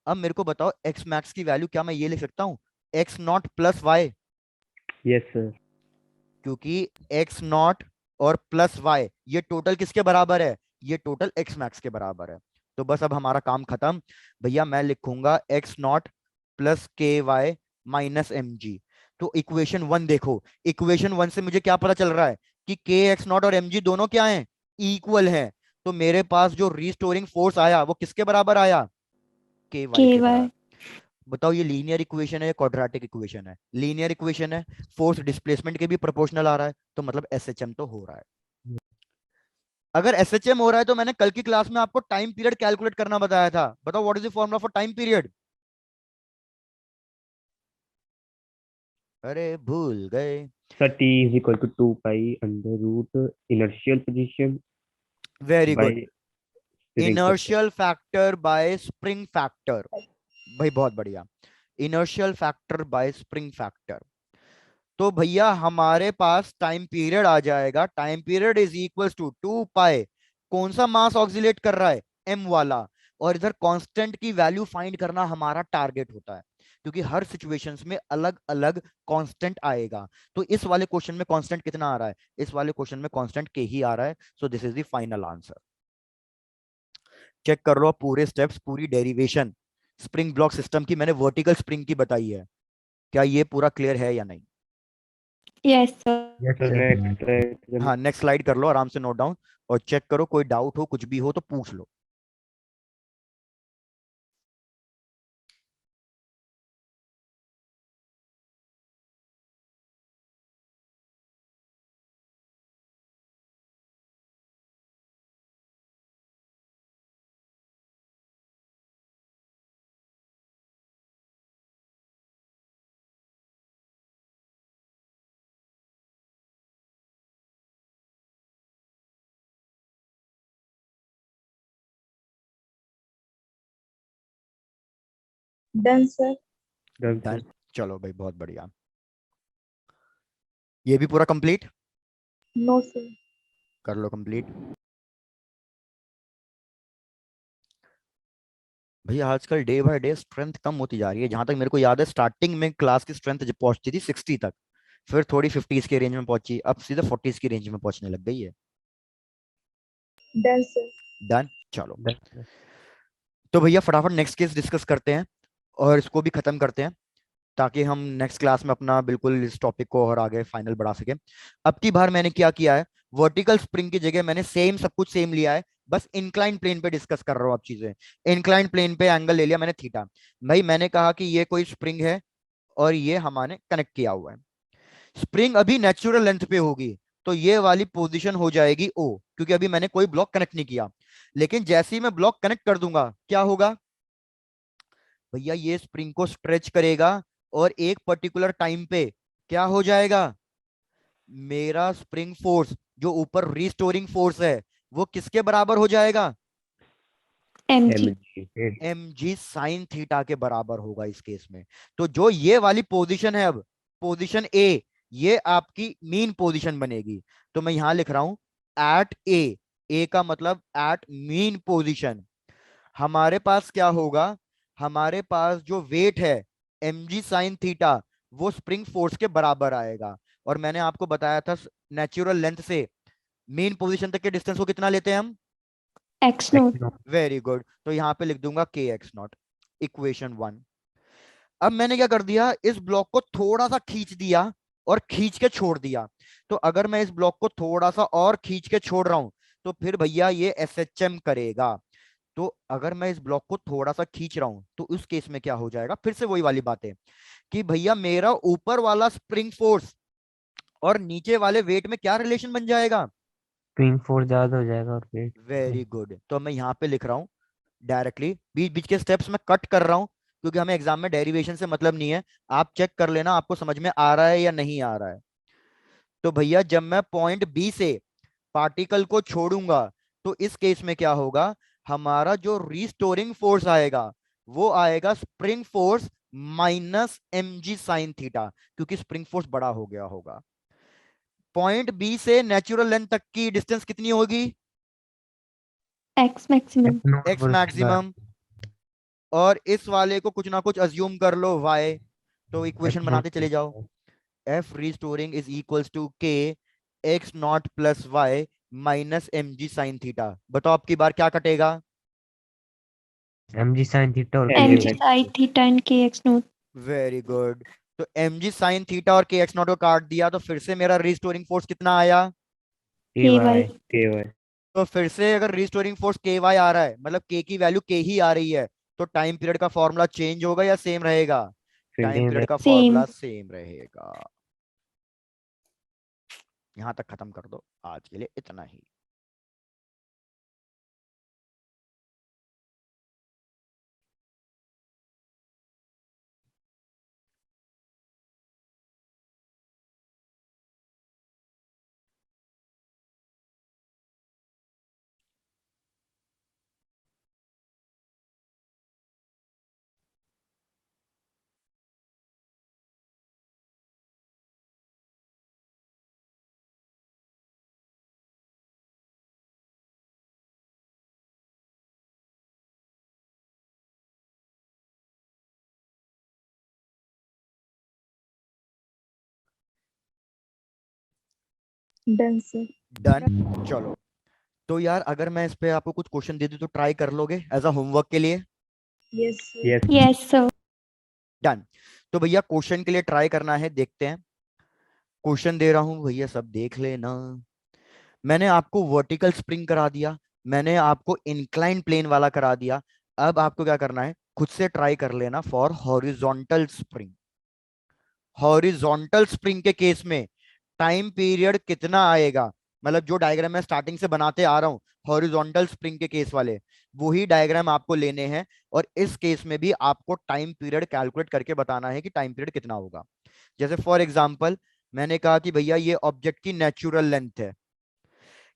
अब मेरे को बताओ एक्स मैक्स की वैल्यू क्या मैं ये लिख सकता हूं X not plus Y, yes sir. क्योंकि एक्स नॉट और प्लस वाई ये टोटल किसके बराबर है, ये टोटल एक्स मैक्स के बराबर है। तो बस अब हमारा काम खत्म भैया, मैं लिखूंगा एक्स नॉट प्लस के वाई माइनस एम जी। तो इक्वेशन वन देखो, इक्वेशन वन से मुझे क्या पता चल रहा है कि के एक्स नॉट और एम जी दोनों क्या हैं, इक्वल हैं। तो मेरे पास जो रीस्टोरिंग फोर्स आया वो किसके बराबर आया, के वाई के के वाई। बराबर। बताओ ये लीनियर इक्वेशन है या क्वाड्रेटिक इक्वेशन है, लीनियर इक्वेशन है, फोर्स डिस्प्लेसमेंट के भी प्रोपोर्शनल आ रहा है, तो मतलब एसएचएम तो हो रहा है। अगर एसएचएम हो रहा है तो मैंने कल की क्लास में आपको टाइम पीरियड कैलकुलेट करना बताया था, बताओ what is the formula for time period? अरे भूल गए। Sir T is equal to 2 pi under root inertial position very by good, spring factor. Inertial factor by spring factor. भाई बहुत बढ़िया, inertial factor by spring factor. तो भैया हमारे पास टाइम पीरियड आ जाएगा, time period is equals to 2 pi, कौन सा मास ऑक्सीलेट कर रहा है, एम वाला। और इधर कांस्टेंट की वैल्यू फाइंड करना हमारा टारगेट होता है, क्योंकि हर सिचुएशंस में अलग अलग कांस्टेंट आएगा। तो इस वाले क्वेश्चन में कांस्टेंट कितना आ रहा है, इस वाले क्वेश्चन में कांस्टेंट के ही आ रहा है। So this is the final answer. Check कर लो पूरे स्टेप्स, पूरी डेरिवेशन स्प्रिंग ब्लॉक सिस्टम की मैंने वर्टिकल स्प्रिंग की बताई है, क्या ये पूरा क्लियर है या नहीं? Yes sir. Yes, sir sir. Next हाँ नेक्स्ट स्लाइड कर लो, आराम से नोट डाउन और चेक करो, कोई डाउट हो कुछ भी हो तो पूछ लो। Done, sir. Done done, sir. चलो भाई बहुत बढ़िया। ये भी पूरा कंप्लीट No, sir. कर लो, कंप्लीट। भैया आजकल डे बाय डे स्ट्रेंथ कम होती जा रही है, जहां तक मेरे को याद है स्टार्टिंग में क्लास की स्ट्रेंथ जब पहुंचती थी 60 तक, फिर थोड़ी 50s के रेंज में पहुंची, अब सीधे 40s की रेंज में पहुंचने लग गई है। Done, sir. डन, चलो। Done sir. तो भैया फटाफट नेक्स्ट केस डिस्कस करते हैं और इसको भी खत्म करते हैं, ताकि हम नेक्स्ट क्लास में अपना बिल्कुल इस टॉपिक को और आगे फाइनल बढ़ा सके। अब की बार मैंने क्या किया है, वर्टिकल स्प्रिंग की जगह मैंने सेम सब कुछ सेम लिया है, बस इंक्लाइन प्लेन पे डिस्कस कर रहा हूँ अब चीजें। इंक्लाइन प्लेन पे एंगल ले लिया मैंने थीटा। भाई मैंने कहा कि ये कोई स्प्रिंग है और ये हमारे कनेक्ट किया हुआ है, स्प्रिंग अभी नेचुरल लेंथ पे होगी, तो ये वाली पोजीशन हो जाएगी ओ, क्योंकि अभी मैंने कोई ब्लॉक कनेक्ट नहीं किया। लेकिन जैसे ही मैं ब्लॉक कनेक्ट कर दूंगा क्या होगा भैया, ये स्प्रिंग को स्ट्रेच करेगा और एक पर्टिकुलर टाइम पे क्या हो जाएगा, मेरा स्प्रिंग फोर्स जो ऊपर रिस्टोरिंग फोर्स है वो किसके बराबर हो जाएगा, एम एम जी। जी। एम जी साइन थीटा के बराबर होगा इस केस में। तो जो ये वाली पोजीशन है, अब पोजीशन ए, ये आपकी मीन पोजीशन बनेगी। तो मैं यहां लिख रहा हूं एट ए, ए का मतलब एट मीन पोजीशन। हमारे पास क्या होगा, हमारे पास जो वेट है mg sin थीटा वो स्प्रिंग फोर्स के बराबर आएगा। और मैंने आपको बताया था नेचुरल लेंथ से मेन पोजीशन तक के डिस्टेंस को कितना लेते हैं हम? x not. वेरी गुड, तो यहाँ पे लिख दूंगा के एक्स नॉट, इक्वेशन 1। अब मैंने क्या कर दिया, इस ब्लॉक को थोड़ा सा खींच दिया और खींच के छोड़ दिया। तो अगर मैं इस ब्लॉक को थोड़ा सा और खींच के छोड़ रहा हूं तो फिर भैया ये SHM करेगा। तो अगर मैं इस ब्लॉक को थोड़ा सा खींच रहा हूं तो उस केस में क्या हो जाएगा, फिर से वही वाली बात है कि भैया मेरा ऊपर वाला स्प्रिंग फोर्स और नीचे वाले वेट में क्या रिलेशन बन जाएगा? स्प्रिंग फोर्स ज्यादा हो जाएगा और वेट वेरी गुड, तो मैं यहाँ पे लिख रहा हूँ डायरेक्टली, बीच बीच के स्टेप्स में कट कर रहा हूं क्योंकि हमें एग्जाम में डेरिवेशन से मतलब नहीं है। आप चेक कर लेना आपको समझ में आ रहा है या नहीं आ रहा है। तो भैया जब मैं पॉइंट बी से पार्टिकल को छोड़ूंगा तो इस केस में क्या होगा, हमारा जो रिस्टोरिंग फोर्स आएगा वो आएगा spring force minus mg sine theta, क्योंकि स्प्रिंग फोर्स बड़ा हो गया होगा। पॉइंट बी से नेचुरल लेंथ तक की डिस्टेंस कितनी होगी? x maximum. एक्स मैक्सिमम, और इस वाले को कुछ ना कुछ अज्यूम कर लो y, तो इक्वेशन बनाते चले जाओ। F restoring is equals to k x not plus y minus mg sine theta. बताओ आपकी बार क्या कटेगा? mg sin थीटा और mg mg sin theta and kx not. Very good, तो mg साइन थीटा और kx नॉट को काट दिया तो फिर से मेरा रिस्टोरिंग फोर्स कितना आया? ky। KY तो फिर से अगर रिस्टोरिंग फोर्स ky आ रहा है मतलब k की वैल्यू k ही आ रही है, तो टाइम पीरियड का फॉर्मूला चेंज होगा या सेम रहेगा? टाइम पीरियड का सेम। फॉर्मूला सेम रहेगा। यहां तक खत्म कर दो, आज के लिए इतना ही। Done sir. डन, चलो। तो यार अगर मैं इस पे आपको कुछ क्वेश्चन दे दूं तो ट्राई कर लोगे एज अ होमवर्क के लिए? Yes sir. Yes yes sir. Done. तो भैया क्वेश्चन के लिए ट्राई करना है, देखते हैं। क्वेश्चन दे रहा हूं भैया, सब देख लेना। मैंने आपको वर्टिकल स्प्रिंग करा दिया, मैंने आपको इंक्लाइन प्लेन वाला करा दिया। अब आपको क्या करना है, खुद से ट्राई कर लेना for horizontal spring. Horizontal spring के केस में टाइम पीरियड कितना आएगा, मतलब जो डायग्राम मैं स्टार्टिंग से बनाते आ रहा हूं हॉरिजॉन्टल स्प्रिंग के केस वाले, वही डायग्राम आपको लेने हैं। और इस केस में भी आपको टाइम पीरियड कैलकुलेट करके बताना है कि टाइम पीरियड कितना होगा। जैसे फॉर एग्जांपल मैंने कहा कि भैया ये ऑब्जेक्ट की नेचुरल लेंथ है।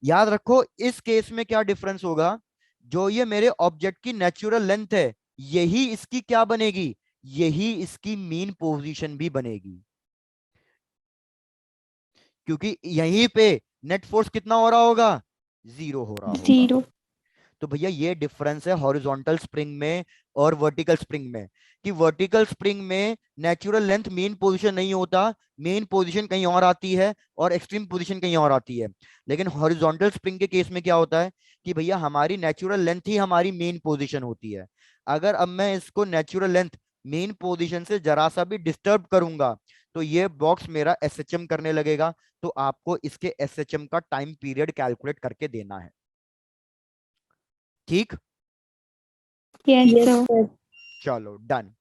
याद रखो इस केस में क्या डिफरेंस होगा, जो ये मेरे ऑब्जेक्ट की नेचुरल लेंथ है यही इसकी क्या बनेगी, यही इसकी मीन पोजीशन भी बनेगी, क्योंकि यहीं पे नेट फोर्स कितना हो रहा होगा, 0 हो रहा होगा। 0। तो भैया ये डिफरेंस है हॉरिजॉन्टल स्प्रिंग में और वर्टिकल स्प्रिंग में, कि वर्टिकल स्प्रिंग में नेचुरल लेंथ मेन पोजीशन नहीं होता, मेन पोजीशन कहीं और आती है और एक्सट्रीम पोजीशन कहीं और आती है। लेकिन हॉरिजॉन्टल स्प्रिंग के केस में क्या होता है कि भैया हमारी नेचुरल लेंथ ही हमारी मेन पोजीशन होती है। अगर अब मैं इसको नेचुरल लेंथ मेन पोजीशन से जरा सा भी डिस्टर्ब करूंगा तो ये बॉक्स मेरा SHM करने लगेगा। तो आपको इसके SHM का टाइम पीरियड कैलकुलेट करके देना है, ठीक? Yes yes sir. सर। चलो डन।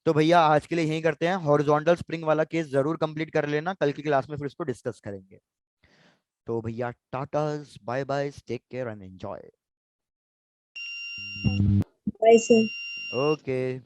तो भैया आज के लिए यही करते हैं, हॉरिजॉन्टल स्प्रिंग वाला केस जरूर कंप्लीट कर लेना, कल की क्लास में फिर इसको डिस्कस करेंगे। तो भैया tata, bye bye, take care and enjoy. Bye sir. Okay.